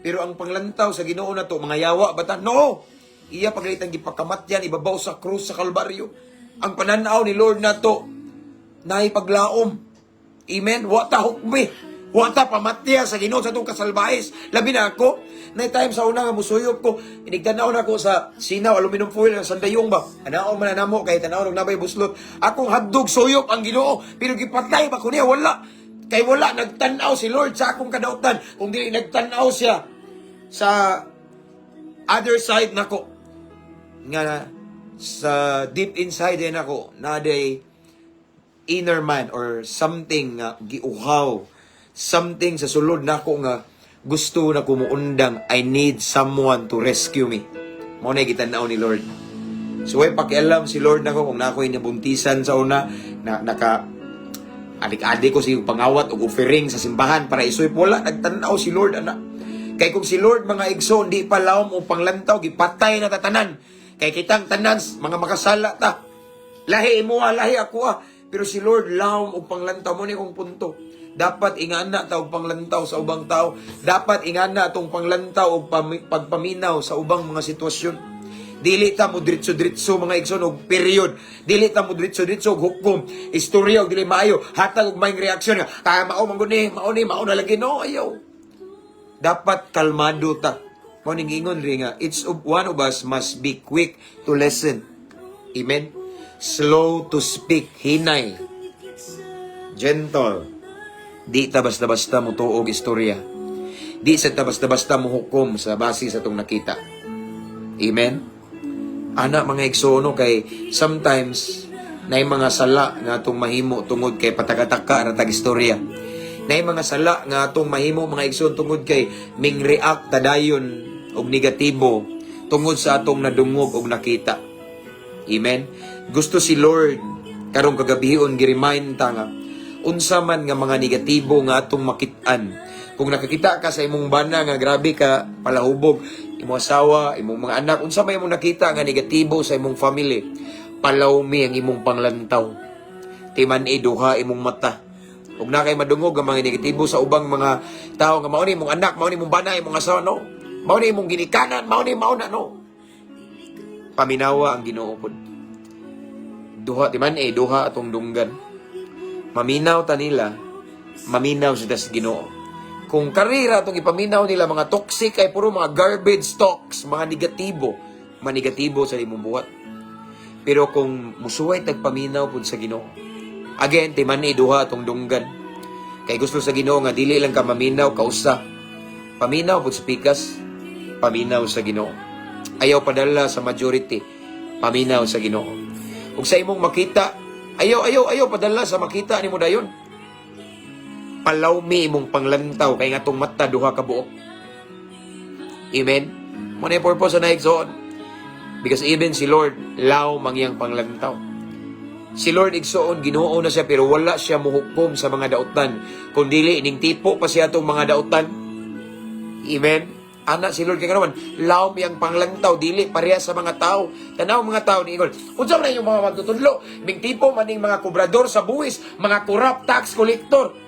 Pero ang panglantaw sa Ginoo na to, mga yawa, bata, no! Iya pagalitang gipakamat yan, ibabaw sa krus sa Kalbaryo. Ang pananaw ni Lord na to, naipaglaom. Amen? Wata hukmi. Wata pamatya sa Ginoo sa itong kasalbahis. Labi na ako, na time sa una nga musuyop ko, inigtanaw na ako sa sinaw, aluminum foil, ng sandayong ba? Anaon man na mo, kahit anaon ng nabay buslot. Akong hadog suyop ang Ginoo, pero gipatay ba ko niya, wala. Kay wala, nagtanaw si Lord sa akong kadautan. Kung dili nagtanaw siya sa other side nako. Nga sa deep inside din ako, na day inner man or something nga giuhaw. Something sa sulod nako nga gusto na kumuundang, I need someone to rescue me. Mao na gitanaw ni Lord. So way pakialam si Lord nako kung nako'y nabuntisan sa una na naka adik-adik ko si pangawat o offering sa simbahan para isoy wala nagtanaw si Lord ana. Kay kung si Lord mga igsoon di pa lawom o panglantaw gipatay na tatanan. Kay kitang tanan mga makasala ta. Lahi mo lahi ako Pero si Lord lawom og panglantaw mo ni kong punto. Dapat ingana ta og panglantaw sa ubang tao. Dapat ingana atong panglantaw og pagpaminaw sa ubang mga sitwasyon. Dili ta mo diretso-diretso mga igsoon og period. Dili ta mo diretso-diretso og hukom, istorya og dili maayo. Hatag og maing reaksyon nga, kaya mao man gud ni, mao na lagi no ayaw. Dapat kalmado ta. Mao ning ingon ri nga, one of us must be quick to listen. Amen. Slow to speak, hinay. Gentle. Di ta basta-basta mo tuog istorya. Di sa ta basta-basta mo hukom sa base sa tong nakita. Amen. Ana mga igsoon kay sometimes nay mga sala nga atong mahimo tungod kay patakataka ra tag istorya. Nay mga sala nga atong mahimo mga igsoon tungod kay ming react tadayon og negatibo tungod sa atong nadungog og nakita. Amen. Gusto si Lord karong kagabihon gi-remind ta nga unsa man nga mga negatibo nga atong makit-an. Kung nakakita ka sa imong bana nga grabe ka palahubog, imong asawa, imong mga anak, unsa may imong nakita nga negatibo sa imong family, palawmi ang imong panglantaw. Timan duha imong mata. Ug na kay madungog ang mga negatibo sa ubang mga tao nga mao ni imong anak, mao ni imong bana, imong asawa no. Mao ni imong ginikanan, mao na no. Paminawa ang Ginoo pod. Duha timan duha atong dunggan. Maminaw ta nila, maminaw sila sa Ginoo. Kung karira itong ipaminaw nila, mga toxic ay puro mga garbage talks, mga negatibo sa imong buhat. Pero kung musuway tagpaminaw pud sa Ginoo, again, timan duha itong dunggan. Kay gusto sa Ginoo nga, dili lang ka maminaw, kausa. Paminaw pud sa pikas, paminaw sa Ginoo. Ayaw padala sa majority, paminaw sa Ginoo. Ug sa imong makita, ayaw padala sa makita nimo dayon. Palawmi imong panglantaw kay ngatong mata duha ka buok. Amen. Mo na purpose na igsoon. Because even si Lord law mangyang panglantaw. Si Lord igsoon Ginoo na siya pero wala siya muhukom sa mga dautan. Kung dili ning tipo pa siya tong mga dautan. Amen. Ana si Lord kay karon laom yang panglantaw dili pareha sa mga tao. Tanaw mga tao ni Igor. Unsa man yung mga magtutudlo? Ming tipo maning mga kobrador sa buwis, mga corrupt tax collector.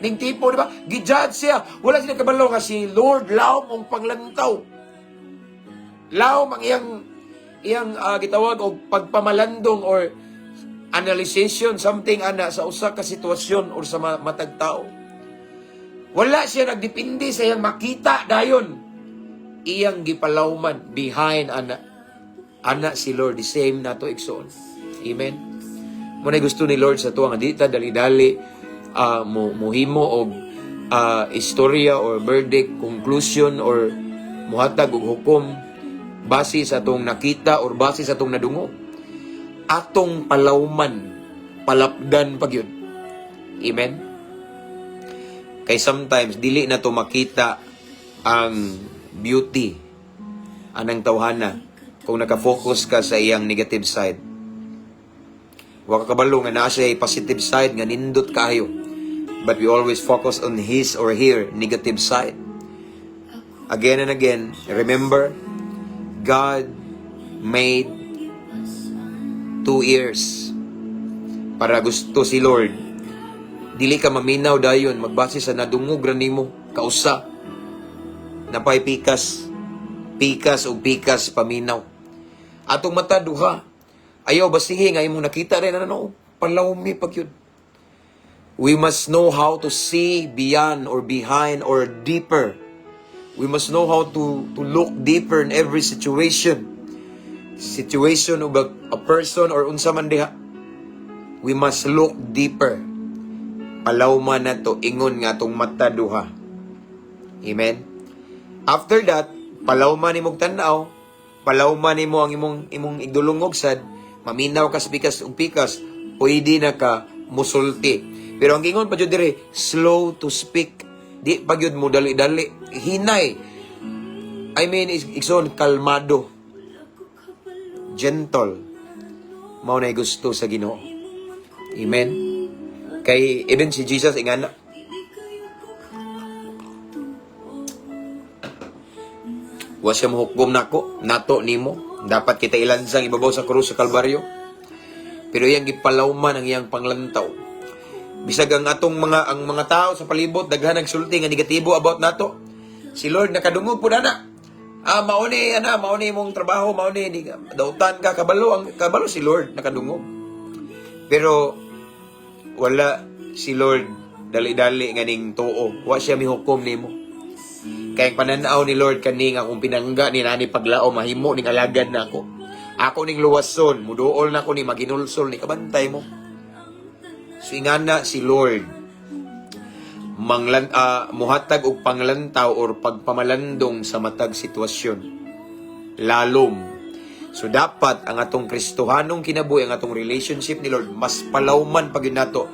Ning tipo di ba? Gijudge siya. Wala sila kabalo nga si Lord laom ang panglantaw. Laom ang iyang gitawag og pagpamalandong or analyzation something ana sa usa ka sitwasyon or sa matag tao. Wala siya nagdepende sa iyang makita dayon. Iyang gipalawman behind ana si Lord the same nato igsoon. Amen. Muna gusto ni Lord sa tuwa nga dita dali-dali muhimo og istorya or verdict, conclusion or muhatag og hukom base sa atong nakita or base sa atong nadungog. Atong palawman, palapdan pag yun. Amen. Kay sometimes dili na to makita ang beauty anang tawhana kung nakafocus ka sa iyang negative side. Wa ka kabalo nga naa siya positive side nga nindot kayo. But we always focus on his or her negative side. Again and again, remember, God made 2 ears para gusto si Lord. Dili ka maminaw dayon magbase sa nadungog ra nimo kausa. Napay pikas o pikas paminaw. Atong mata duha. Ayaw basihi nga imong nakita rin palawmi pag yun. We must know how to see beyond or behind or deeper. We must know how to look deeper in every situation. Situation of a person or unsa man diha. We must look deeper. Palawman na to ingon nga tong mata duha. Amen. After that, palawman nimong tanaw, palawman nimo ang imong igdulungog sad, maminaw ka sa pikas ug pikas, pwede na ka musulti. Pero ang gingon pa jud dire, slow to speak. Di pa gyud mo dali-dali, hinay. I mean, igsoon kalmado. Gentle. Mao na gusto sa Ginoo. Amen. Kay even si Jesus ingana wa siya mahukom nato nimo. Dapat kita ilansang ibabaw sa krus sa Kalbaryo. pero iyang gipalawman ang iyang panglantaw. Bisag ang mga tao sa palibot daghan nagsulti nga negatibo about nato. Si Lord nakadungog po na. Mauni mong trabaho, mauni di dautan ka kabalo si Lord nakadungog. Pero wala si Lord dali-dali nga ning tuo. Wa siya mihukom nimo. Kay pananaw ni Lord kani nga kung pinangga ni nani paglao mahimo ning alagad na ako. Ako ning luwason, muduol na ko ni maginulsol ni kabantay mo. So ingana si Lord muhatag og panglantaw or pagpamalandong sa matag sitwasyon. Lalom. So dapat ang atong Kristohanong kinabuhi, ang atong relationship ni Lord mas palawman pag yun nato.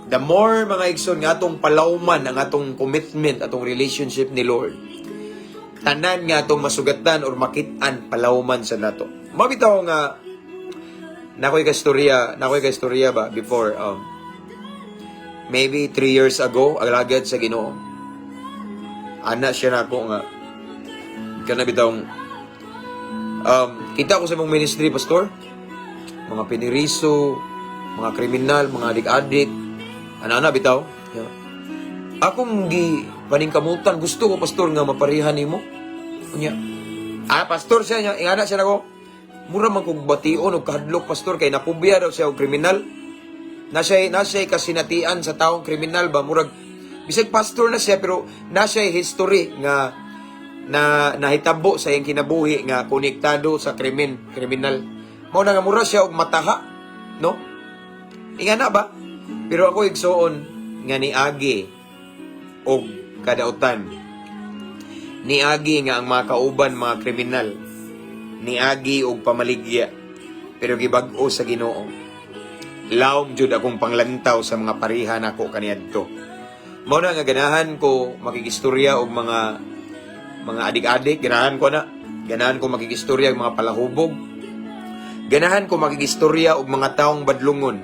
The more mga igsoon nga atong palawman ang atong commitment, atong relationship ni Lord, tanan nga atong masugatan or makitaan palawman sa nato. Mabitaw nga nakoy ka istorya ba before maybe 3 years ago alagad sa Ginoo. Ana siya nako nga kana bitawng kita ko sa mong ministry pastor, mga piniriso, mga kriminal, mga adik-adik, ana bitaw. Yeah. Akong gi paningkamutan gusto ko pastor nga maparihan nimo. Unya. Pastor siya niya, ingana siya nako. Mura man kong bation o kahadlok pastor kay napubya daw siya og kriminal. Nasa'y kasinatian sa taong kriminal ba murag bisag pastor na siya pero nasa'y history nga na nahitabo sa iyang kinabuhi nga konektado sa kriminal. Mao na nga mura siya og mataha, no? Ingana ba? Pero ako igsoon nga niagi og kadautan. Niagi nga ang mga kauban mga kriminal. Niagi og pamaligya pero gibag-o sa Ginoo. Lawom jud akong panglantaw sa mga pariha nako kaniadto. Mao na nga ganahan ko makikistorya og mga adik-adik, ganahan ko makikistorya og mga palahubog. Ganahan ko makikistorya og mga taong badlungon.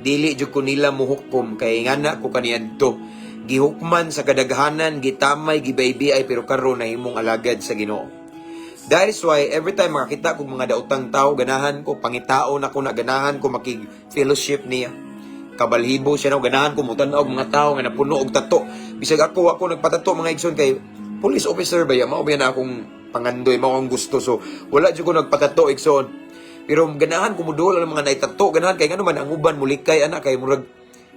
Dili jud ko nila muhukom kay ngana ko kaniadto. Gihukman sa kadaghanan, gitamay, gibaybiay pero karon nahimong alagad sa Ginoo. That is why every time makakita ko mga daotang tao, ganahan ko, pangitao na ko na, ganahan ko makig-fellowship niya. Kabalhibo siya na, ganahan ko mutanaw mga tao nga napuno og tato. Bisag ako nagpatato mga igsoon kay police officer ba ya, mao ba na akong pangandoy, mao akong gusto. So, wala dyan ko nagpatato igsoon. Pero ganahan ko mudula ng mga naitato, ganahan kay nga naman ang uban mulikay, anak, kay murag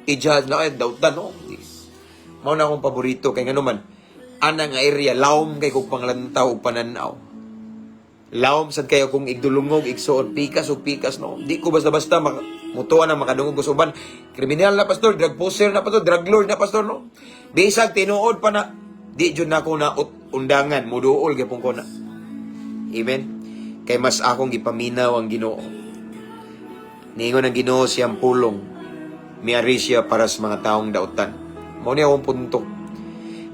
i-judge na kay dautan, no? Mao na akong paborito, kay nga naman, anang area, lawom kay kong panglantaw o pananaw. Lawom sad kayo kung igdulungog, igsuon, pikas, no? Di ko basta-basta mutuan na makadungog ko uban. Kriminal na pastor, drug poser na pastor, drug lord na pastor, no? Bisag tinuod pa na, di jud na ko na undangan, muduol gyapon ko na. Amen? Kay mas akong gipaminaw ang Ginoo. Niingon ang Ginoo siyang pulong, miari siya para sa mga taong dautan. Mao ni akong punto.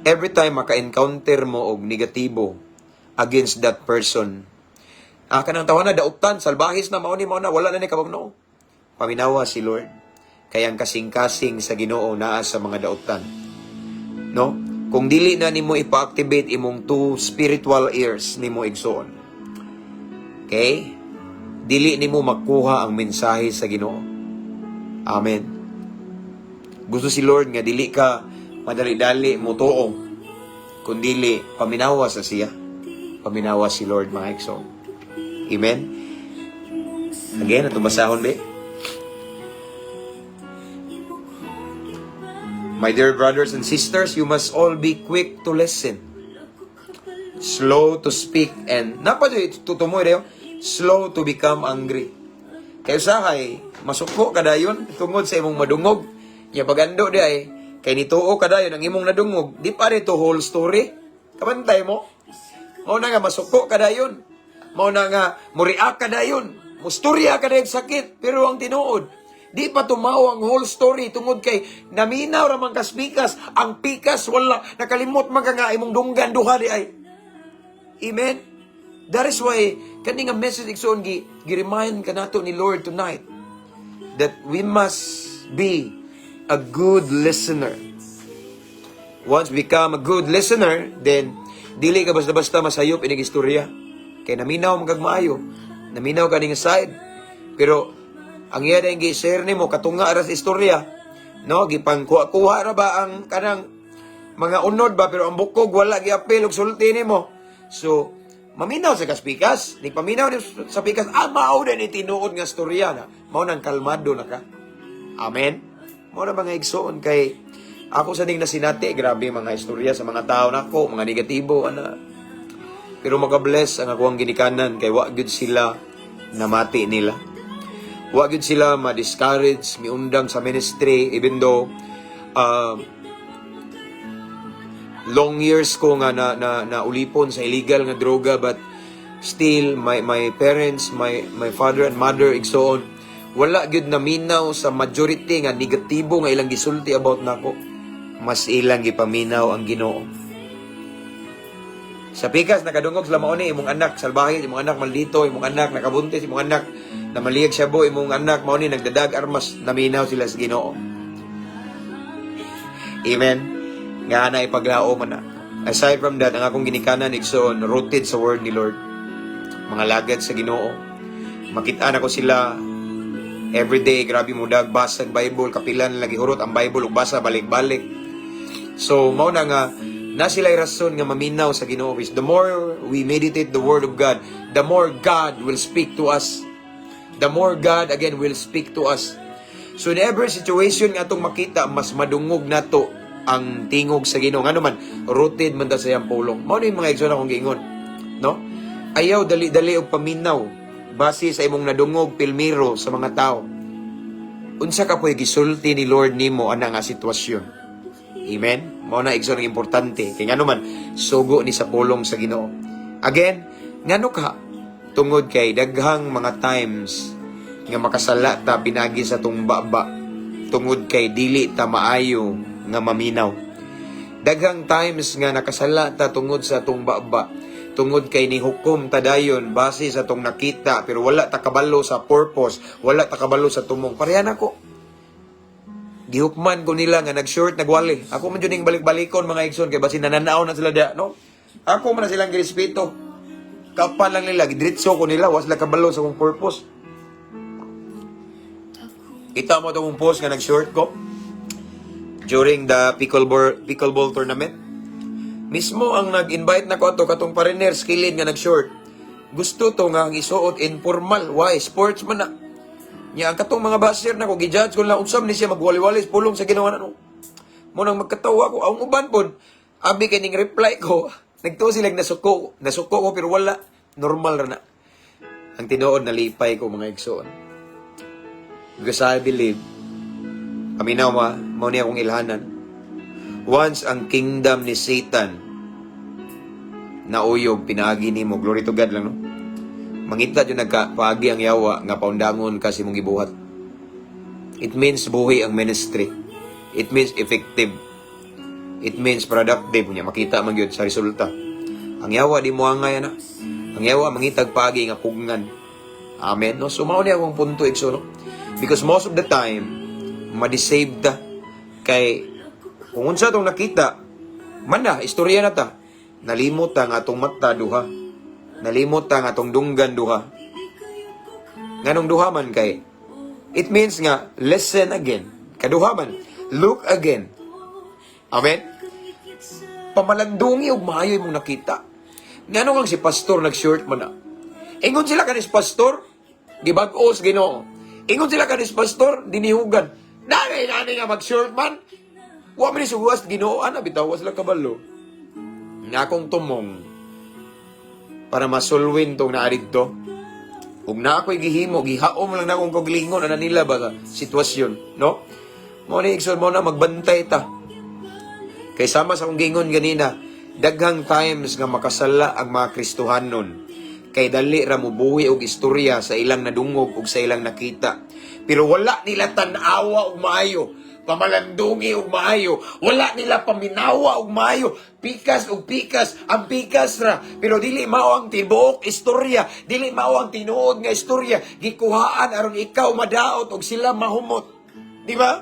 Every time maka-encounter mo og negatibo against that person, kanang tawa na dautan, salbahis na, mauni na, wala na ni kabagno. Paminawa si Lord. Kaya ang kasing-kasing sa Ginoo naa sa mga dautan. No? Kung dili na nimo ipa-activate imong two spiritual ears nimo igsoon. Okay? Dili nimo makuha ang mensahe sa Ginoo. Amen. Gusto si Lord nga dili ka madali-dali mutuo. Kundili paminawa sa siya. Paminawa si Lord mga igsoon. Amen? Again, itong basahon ba? My dear brothers and sisters, you must all be quick to listen, slow to speak, and tutumoy dayo, slow to become angry. Kaya usahay, masuko kadayon tungod sa imong madungog. Ya pagando di ay, kay nituo kadayon ang imong nadungog, di pa rin to whole story. Kabantay mo? Mao na nga masuko kadayon. Mao na nga, muriak ka na yun. Musturya ka na yung sakit. Pero ang tinuod, di pa tumaw ang whole story tungod kay naminaw ramang kaspikas. Ang pikas, wala. Nakalimot man ka nga imong dunggan duha di ay. Amen? That is why, kaning nga message igsoon, gi-remind ka nato ni Lord tonight that we must be a good listener. Once become a good listener, then dili ka basta-basta masayop inig istorya. Kaya naminaw magagmaayo. Naminaw ka ning side. Pero ang iya dahil gi-share nimo katunga ra sa istorya, no, gipang kuha ra ba ang kanang mga unod ba, pero ang bukog wala giapil og sulti nimo. So maminaw sa kaspikas, ni paminaw ni sa pikas, mao na ni tinuod nga istorya na, mao nang kalmado na ka. Amen. Mao na mga igsoon kay ako sa ning nasinati, grabe mga istorya sa mga tao nako, mga negatibo ana. Pero maka-bless ang ako ang ginikanan kay wa gyud sila namati nila. Wa gyud sila ma-discourage, miundang sa ministry even though long years ko nga na ulipon sa illegal nga droga, but still my parents, my father and mother igsoon wala gyud naminaw sa majority nga negatibo nga ilang gisulti about nako. Mas ilang gipaminaw ang Ginoo. Sa pikas nakadungog sila mao ni imong anak salbahe, imong anak maldito, imong anak nakabuntis, imong anak na maliyag syabo, imong anak mao ni nagdadag armas, naminaw sila sa Ginoo. Amen. Nga na ipaglao man na. Aside from that, ang akong ginikanan igsoon rooted sa word ni Lord. Mga lagad sa Ginoo. Makita na ko sila everyday, grabe mo basag Bible, kapilan lagi hurot ang Bible ug basa balik-balik. So mao na nga na sila'y rason nga maminaw sa Ginoo. The more we meditate the Word of God, the more God will speak to us. The more God, again, will speak to us. So in every situation nga itong makita, mas madungog na to ang tingog sa Ginoo. Nga naman, rooted man ta sa iyang pulong. Mao ni mga igsoon akong giingon. No? Ayaw dali-dali og paminaw base sa imong nadungog pilmiro sa mga tao. Unsa ka po'y gisulti ni Lord nimo ana nga sitwasyon. Amen? Mao na igsoon ang importante. Kaya nga naman, sugo ni sa pulong sa Ginoo. Again, ngano ka? Tungod kay daghang mga times nga makasala ta pinagi sa tumbaba. Tungod kay dili ta maayo nga maminaw. Daghang times nga nakasala ta tungod sa tumbaba. Tungod kay ni hukom ta dayon base sa tong nakita pero wala ta kabalo sa purpose, wala ta kabalo sa tumong. Parehan ako. Gihukman ko nila nga nag-short, nagwali. Ako man dyan yung balik-balikon mga igsoon, kaya basin nananaw na sila da, no? Ako man na silang girespeto. Kapal lang nila, gidritso ko nila, was lang kabalo sa kong purpose. Kita mo itong post nga nag-short ko during the pickleball tournament. Mismo ang nag-invite na ko ito, katong pariner, skilled nga nag-short. Gusto to nga ang isuot informal. Why? Sportsman na. Nya ang katong mga baser na ko gi-judge ko lang unsam ni siya magwali-wali pulong sa ginawa nano. Mo nang magkatawa ko ang uban pod. Abi kay ning reply ko, nagtuo sila nasuko ko pero wala normal ra na. Ang tinuod nalipay ko mga igsoon. Because I believe aminaw mao ni akong ilhanan. Once ang kingdom ni Satan nauyog pinagi nimo, glory to God lang no. Mangita dyan nagkapaagi ang yawa nga paundangon kasi mong gibuhat. It means buhi ang ministry. It means effective. It means productive. Makita man yun sa resulta. Ang yawa di mo angay na. Ang yawa mangitag paagi nga kugngan. Amen. No? So mao ni akong punto igso no. Because most of the time ma-disave ta kay kung unsa tong nakita man na istorya na ta. Nalimot ta nga atong mata duha. Nalimot ang atong dunggan duha. Nganong duha man kay? It means nga, listen again. Kaduha man, look again. Amen? Pamalandungi o maayo mong nakita. Nganong ang si pastor nag-short man na? Ingon sila kanis pastor, gibag-os Ginoo. Ingon sila kanis pastor, dinihugan. Nani nga mag-short man. Wa man isuwas Ginoo, ana bitaw, sila kabalo. Nga akong tumong, para masulwin tong naarig to. Kung na ako'y gihimo, gihaom lang na akong kaglingon, ano nila ba sa sitwasyon, no? Mo ni Ikson mo na magbantay ta. Kay sama sa akong gingon ganina, daghang times nga makasala ang mga Kristohanon. Kay dali ra mo buhi og istorya sa ilang nadungog ug sa ilang nakita. Pero wala nila tan-awa og maayo. Pamalandungi og maayo, wala nila paminawa og maayo, pikas og pikas, ang pikas ra, pero dili mao ang tibuok istorya, dili mao ang tinuod nga istorya, gikuhaan aron ikaw madaot og sila mahumot. Di ba?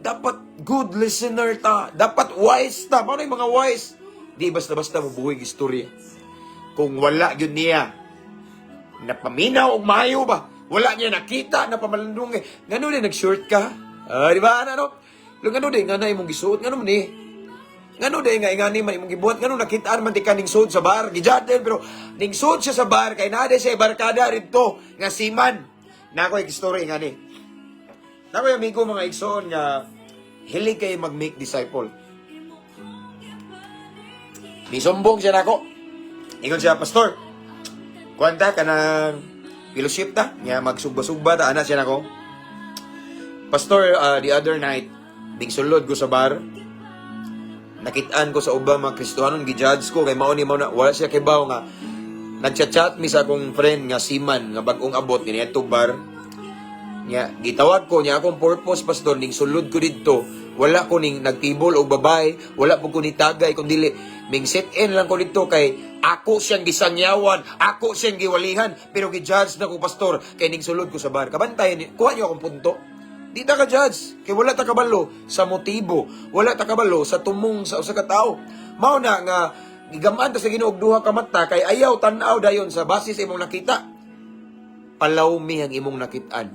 Dapat good listener ta, dapat wise ta, mao yung mga wise. Di basta-basta mo buhig istorya. Kung wala yun niya, napaminaw og maayo ba? Wala niya nakita na pamalandong eh. Ngano din nag-short ka? Di ba? Ano? Ngano din nga na imong gisuot? Ngano man eh? Ngano din nga ingani man imong gibuhat? Ngano nakitaan man di ka ning suot sa bar? Gijaten pero ning suot siya sa bar kay nade siya barkada rito nga siman. Nako yung story ingani. Nako yung amigo mga igsoon nga hilig kay mag-make disciple. Misumbong siya nako. Ingon siya, Pastor, kuwanta ka ng fellowship ta, nga magsugba-sugba ta, anak siya nako. Pastor, the other night, bing sulod ko sa bar, nakitaan ko sa ubang mga Kristohanon, gijudge ko, kay mauni mo na, wala siya kay baw nga, nagchat-chat mi sa akong friend nga siman, nga bagong abot, niyatong bar, nga, gitawag ko niya akong purpose, Pastor, ning sulod ko dito, wala ko ning nagtibol o babae, wala po ko ni tagay, kundi ming sit-in lang ko dito kay ako siyang gisangyawan, ako siyang giwalihan, pero gi-judge na ko, Pastor, kay ning sulod ko sa bar. Kabantayan, kuha niyo akong punto. Di ta ka-judge, kay wala ta kabalo sa motibo, wala ta kabalo sa tumong sa usa ka tawo. Mao na nga, gigamaan ta sa Ginoo og duha ka mata, kay ayaw tan-aw dayon sa basis sa imong nakita. Palawmi ang imong nakitaan.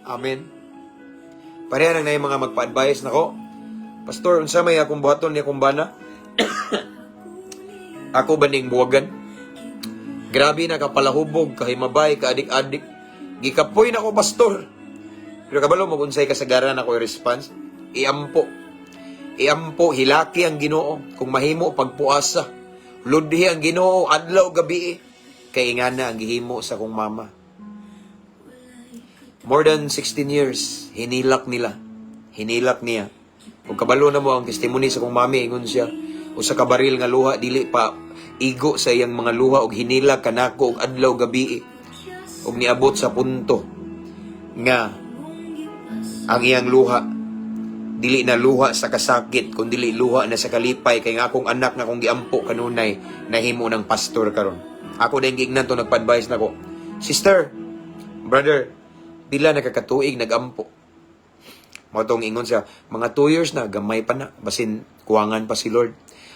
Amen. Pareha na yung mga magpa-advise nako. Pastor, unsa may akong buhaton ni akong bana? Ako ba ning buwagan? Grabe na kapalahubog, kahimabay, kaadik-adik. Gikapoy na ko, Pastor. Pero kabalo mo unsay kasagaran ako i-response? Iampo. Iampo, hilaki ang Ginoo. Kung mahimo, pagpuasa. Ludhi ang Ginoo, adlaw gabi. Kay ingana ang gihimo sa kong mama. More than 16 years, hinilak nila. Hinilak niya. Kung kabalo na mo ang testimony sa kong mami, ingon siya, o sa kabaril nga luha, dili pa igo sa iyang mga luha, og hinilak kanako, og adlaw gabi, og niabot sa punto, nga, ang iyang luha, dili na luha sa kasakit, kung dili luha na sa kalipay, kay nga akong anak na kong giampo kanunay, nahimo ng pastor karon. Ako na yung gignan to, nagpa-advise na ko, Sister, brother, pila nakakatuig nagampo. Matong ingon siya, mga 2 years na, gamay pa na, basin kuwangan pa si Lord.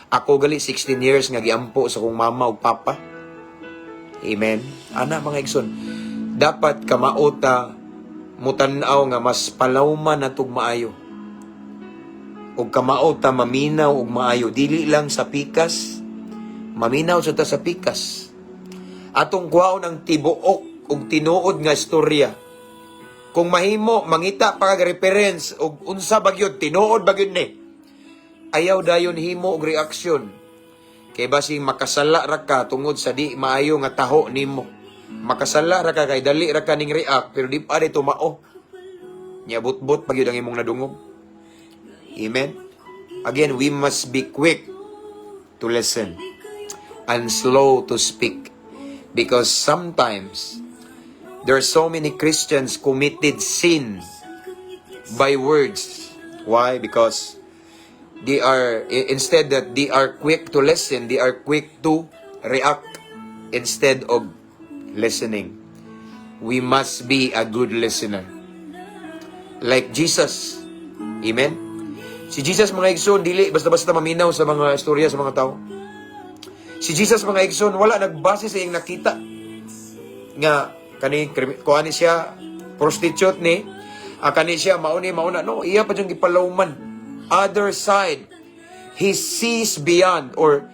Ako gali 16 years nga giampo sa kong mama o papa. Amen. Ana mga igsoon, dapat kamaota mutanaw nga mas palawman na tug maayo. Og kamaota maminaw og maayo, dili lang sa pikas, maminaw sa ta sa pikas. Atong kuhaon ang tibuok og tinuod nga istorya. Kung mahimo, mangita pa kag reference o unsa bagyod, tinuod bagyod ni. Ayaw dayon himo og reaksyon. Kay basing makasala ra ka tungod sa di maayo nga taho nimo. Makasala ra ka kay dali ra ka ning react pero di pa dito mao. Nya but-but bagyod ang imong nadungog. Amen. Again, we must be quick to listen and slow to speak because sometimes there are so many Christians committed sin by words. Why? Because they are, instead that they are quick to listen, they are quick to react instead of listening. We must be a good listener. Like Jesus. Amen? Si Jesus, mga igsoon, dili basta-basta maminaw sa mga istorya sa mga tao. Si Jesus, mga igsoon, wala nagbase sa iyang nakita. Nga, kuani siya prostitute ni kani siya mauna no iya pa yung gipalawman other side he sees beyond or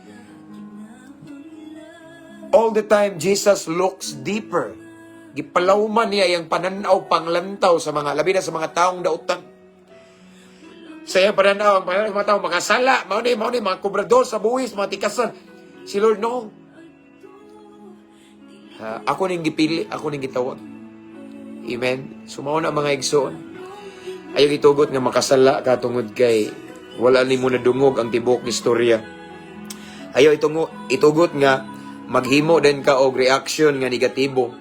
all the time Jesus looks deeper gipalawman niya yung pananaw panglantaw sa mga labi na sa mga taong dautan sa iyang pananaw ang mga taong mga sala mauni mga kubrador sa buwis mga tikasan si Lord no. Ako ning gipili, ako ning gitawag. Amen. Sumao na mga igsoon. Ayaw itugot nga makasala ka tungod kay wala ni mo nadungog ang tibok ni istorya. Ayaw itugot nga maghimo din ka og reaction nga negatibo.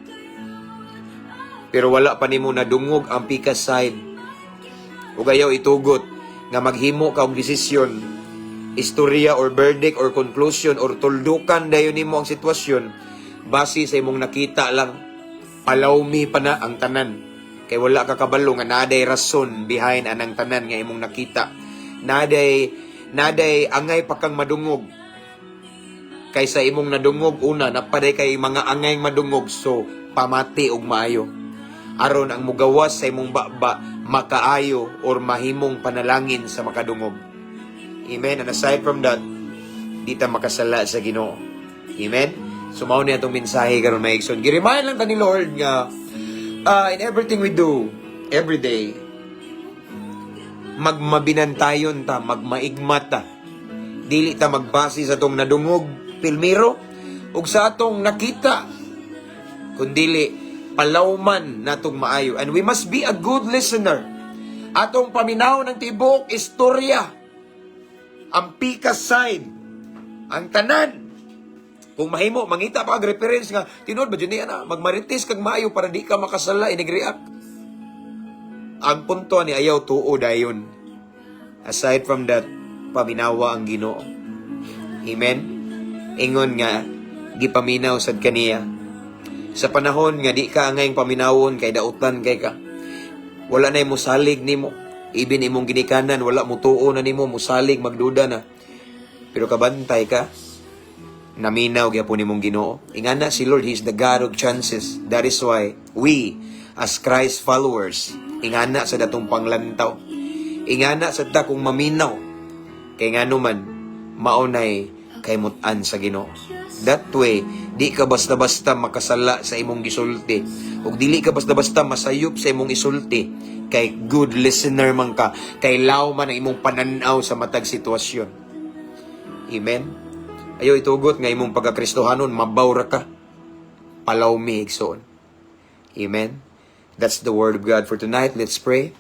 Pero wala pa nimo nadungog ang pikas side. Ug ayaw itugot nga maghimo ka og desisyon, istorya or verdict or conclusion or tuldukan dayon nimo ang sitwasyon. Base sa imong nakita lang, palawmi pa na ang tanan. Kay wala ka kabalo nga naday rason behind anang tanan nga imong nakita. Naday angay pa kang madungog. Kaysa imong nadungog una, napaday kay mga angay madungog. So, pamati og maayo. Aron ang mugawas sa imong baba makaayo or mahimong panalangin sa makadungog. Amen. And aside from that, di ta makasala sa Ginoo. Amen. So mao ni atong mensahe karon maigsoon. Gi-remind lang ta ni Lord nga in everything we do every day, magmabinantayon ta, magmaigmat ta. Dili ta magbase sa atong nadungog pilmiro ug sa atong nakita, kundili palawman natong maayo. And we must be a good listener. Atong paminaw ng tibok istorya, ang pikas side, ang tanan. Kung mahimo, mangita pa ang reference nga, tinod ba dyan na, magmaritis kag maayo para di ka makasala, inigreact. Ang punto ni ayaw tuo dayon. Aside from that, paminawa ang Ginoo. Amen? Ingon nga, gipaminaw sad kaniya. Sa panahon nga di ka ngayong paminawon, kay dautan kay ka. Wala na mo salig nimo. Ibin imong ginikanan, wala mo tuo na nimo, musalig, magduda na. Pero kabantay ka, naminaw gyapon nimong Ginoo. Ingana si Lord, He's the God of chances. That is why we as Christ followers, ingana sa datong panglantaw. Ingana sa ta kung maminaw. Kay ngano man maunay kay mutan sa Ginoo. That way, di ka basta-basta makasala sa imong gisulti. Ug dili ka basta-basta masayop sa imong isulti. Kay good listener man ka, kay law man ang imong pananaw sa matag sitwasyon. Amen. Ayo itugot nga imong pagkakristohanon, mabawra ka. Palaw mi igsoon. Amen. That's the word of God for tonight. Let's pray.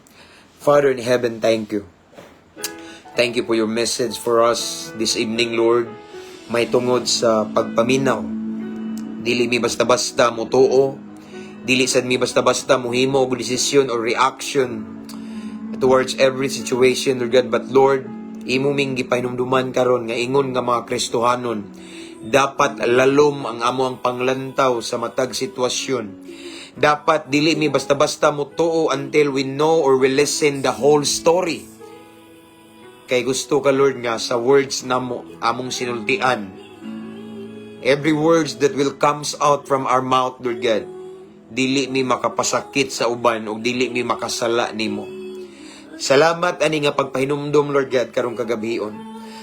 Father in heaven, thank you. Thank you for your message for us this evening, Lord. May tungod sa pagpaminaw. Dili mi basta-basta mutuo. Dili sad mi basta-basta muhimo og desisyon or reaction towards every situation, Lord God. But Lord, imo ming gipahinumduman karon nga ingon nga mga Kristohanon, dapat lalom ang amo ang panglantaw sa matag sitwasyon. Dapat dili mi basta-basta mutuo until we know or we listen the whole story. Kay gusto ka, Lord, nga sa words namo among sinultian. Every words that will comes out from our mouth, Lord God, dili mi makapasakit sa uban o dili mi makasala nimo. Salamat ani nga pagpahinumdom, Lord God, karong kagabion.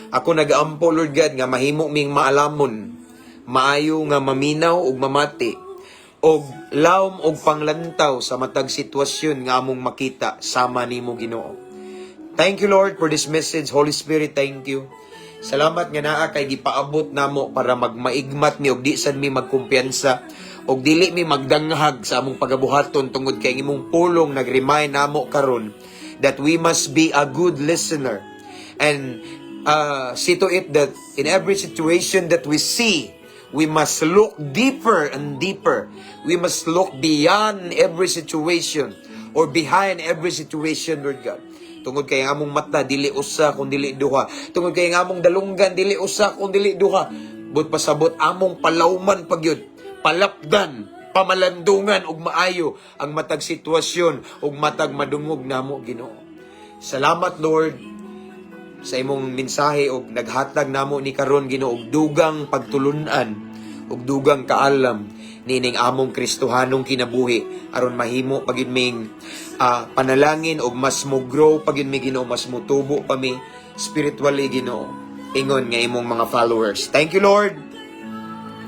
Ako nagaampo, Lord God, nga mahimo ming maalamon, maayo nga maminaw ug mamati, og lawom og panglantaw sa matag sitwasyon nga among makita sama nimo, Ginoo. Thank you, Lord, for this message. Holy Spirit, thank you. Salamat nga naa kay gipaabot namo para magmaigmat mi og di sad mi magkumpiyansa og dili mi magdanghag sa among pagabuhaton tungod kay imong pulong nag-remind namo karon that we must be a good listener and see to it that in every situation that we see, we must look deeper and deeper. We must look beyond every situation or behind every situation, Lord God. Tungod kay among mata dili usa kun dili duha. Tungod kay among dalunggan dili usa kun dili duha. But pasabot among palawman pagyud, palapdan, pamalandungan ug maayo ang matag sitwasyon ug matag madungog namo, Ginoo. Salamat, Lord, sa imong mensahe ug naghatag namo ni karon, Ginoo, og dugang pagtulunan ug dugang kaalam nining among Kristohanong kinabuhi aron mahimo pagid ming panalangin ug mas mo grow pagid mi, Ginoo, mas mo tubo pa mi spiritually, Ginoo, ingon nga imong mga followers. Thank you, Lord.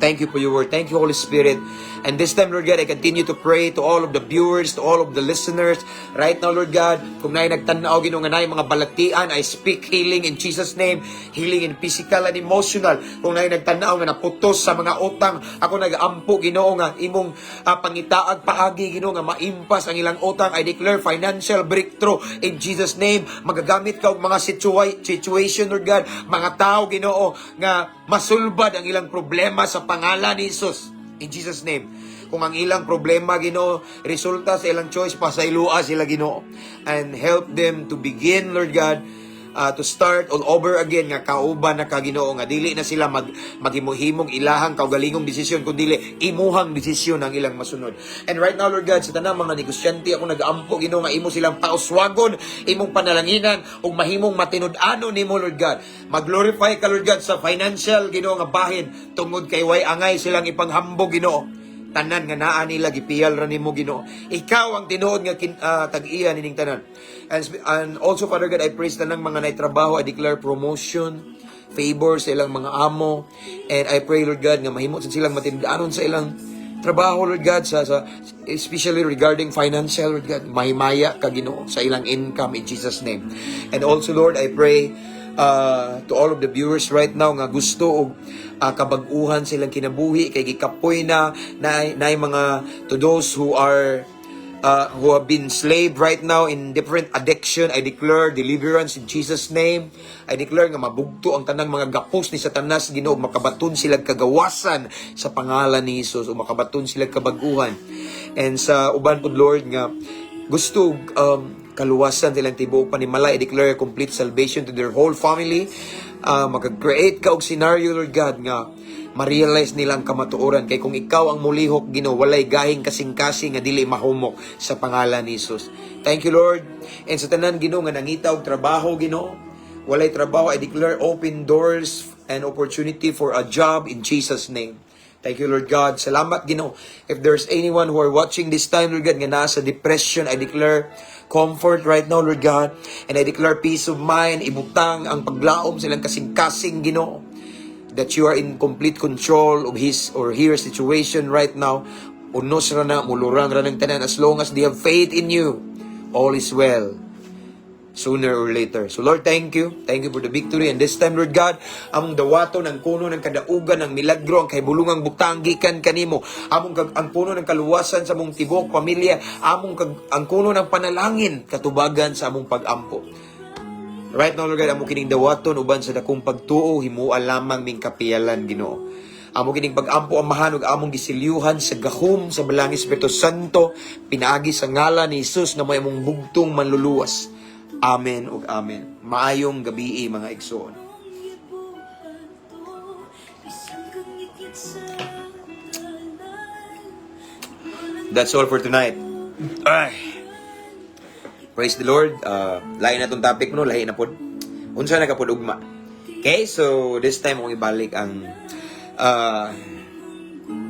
Thank you for your word. Thank you, Holy Spirit. And this time, Lord God, I continue to pray to all of the viewers, to all of the listeners. Right now, Lord God, kung na'y nagtanaw, Ginoo, nga na'y mga balatian, I speak healing in Jesus' name. Healing in physical and emotional. Kung na'y nagtanaw nga naputos sa mga utang, ako nag-ampo, Ginoo, nga imong pangitaag paagi, Ginoo, nga maimpas ang ilang utang. I declare financial breakthrough in Jesus' name. Magagamit ka og mga situation, Lord God, mga tao, Ginoo, nga masulbad ang ilang problema sa pangalan ni Jesus. In Jesus' name. Kung ang ilang problema, Ginoo, resulta sa ilang choice, pasailua sila, Ginoo. And help them to begin, Lord God, to start all over again, nga kauban na ka, Ginoo, nga dili na sila maghimuhimong ilahang kaugalingong desisyon, kundi imuhang desisyon ang ilang masunod. And right now, Lord God, sa tanang mga negosyante, ako nag-aampo, Ginoo, nga imo silang pauswagon, imong panalanginan, ug mahimong matinud-ano nimo, Lord God. Mag-glorify ka, Lord God, sa financial, Ginoo, nga bahin, tungod kay way angay silang ipanghambog, Ginoo. tanan nga naa nila gipiyal ra nimo Ginoo. Ikaw ang tinuod nga tag-iya nining tanan. And also Father God, I praise tanang mga naitrabaho. I declare promotion, favor sa ilang mga amo, and I pray Lord God nga mahimo silang matindaanon sa ilang trabaho Lord God sa especially regarding financial Lord God, mahimaya ka Ginoo sa ilang income in Jesus name. And also Lord, I pray to all of the viewers right now nga gusto og kabag-uhan silang kinabuhi kay gikapoy na mga to those who have been slave right now in different addiction. I declare deliverance in Jesus name. I declare nga mabugto ang tanang mga gapos ni Satanas Ginoo, makabaton sila kagawasan sa pangalan ni Jesus, o makabaton sila kabag-uhan. And sa uban pud Lord nga gusto kaluwasan silang tibuok panimala, I declare complete salvation to their whole family. Mag-create ka og scenario Lord God nga ma-realize nila ang kamatuoran kay kung ikaw ang mulihok Ginoo, walay gahing kasing-kasing nga dili mahumok sa pangalan ni Jesus. Thank you Lord. And sa tanan Ginoo nga nangita og trabaho Ginoo, walay trabaho, I declare open doors and opportunity for a job in Jesus name. Thank you Lord God. Salamat Ginoo. If there's anyone who are watching this time Lord God nga nasa depression, I declare comfort right now Lord God, and I declare peace of mind. Ibutang ang paglaom silang kasing-kasing Ginoo, that you are in complete control of his or her situation right now. Unos ra na, mulurang ra ng tanan. As long as they have faith in you, all is well, sooner or later. So Lord, thank you. Thank you for the victory. And this time, Lord God, among dawato ng kuno ng kadaugan, ng milagro, ang kahibulungang butang gikan kanimo, ang puno ng kaluwasan sa among tibok pamilya, ang kuno ng panalangin, katubagan sa among pag-ampo. Right now, Lord God, amo kining dawaton uban sa dakong pagtuo, himuan lamang ming kapiyalan Ginoo. Amo kining pag-ampo amahan ug among gisilyuhan sa gahom sa Balangis Espiritu Santo, pinaagi sa ngalan ni Jesus na may among bugtong manluluwas. Amen ug amen. Maayong gabi mga igsoon. That's all for tonight. Ay. Praise the Lord. Lain na tong topic no, lahi na pod. Unsa na kapod ugma. Okay, so this time akong ibalik ang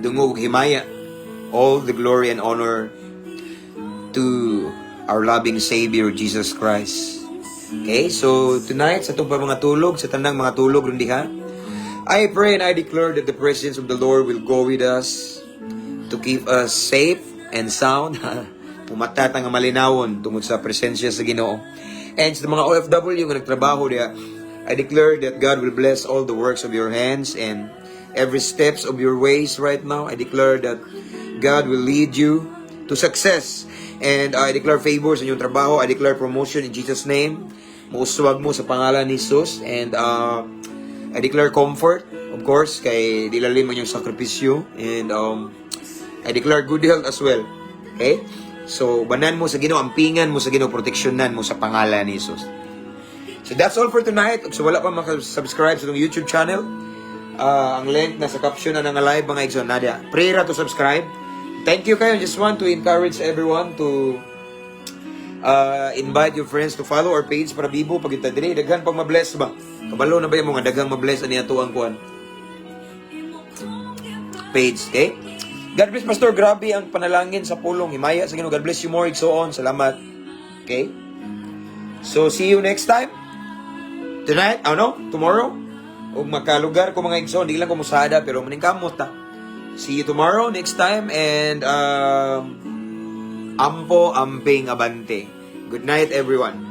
dungog himaya. All the glory and honor to our loving Savior Jesus Christ. Okay, so tonight sa itong mga tulog, sa tanang mga tulog ron diha, I pray and I declare that the presence of the Lord will go with us to keep us safe and sound. Pumatata nga malinawon tungod sa presensya sa Ginoo. And sa mga OFW nga nagtrabaho diha, I declare that God will bless all the works of your hands and every steps of your ways right now. I declare that God will lead you to success. And I declare favor sa inyong trabaho. I declare promotion in Jesus' name. Muuswag mo sa pangalan ni Jesus. And I declare comfort, of course, kay dilalim mo yung sakripisyo. And I declare good health as well. Okay? So, banan mo sa Ginoo, ampingan mo sa Ginoo, proteksyonan mo sa pangalan ni Jesus. So, that's all for tonight. So, wala pa makasubscribe sa itong YouTube channel. Ang link nasa caption na live mga igsoon. Nadia, pray ra to subscribe. Thank you kayo. Just want to encourage everyone to invite your friends to follow our page para bibo pag ita dire daghan pag ma-bless ba. Kabalo na ba yung mga daghang ma-bless ani ato ang kuan page, okay? God bless Pastor, grabe ang panalangin sa pulong himaya sa Ginoo. God bless you more igsoon. Salamat. Okay? So see you next time. Tonight, tomorrow. Ug makalugar ko mga igsoon, di lang ko musada pero maningkamot ta. See you tomorrow, next time, and ampo amping abante. Good night, everyone.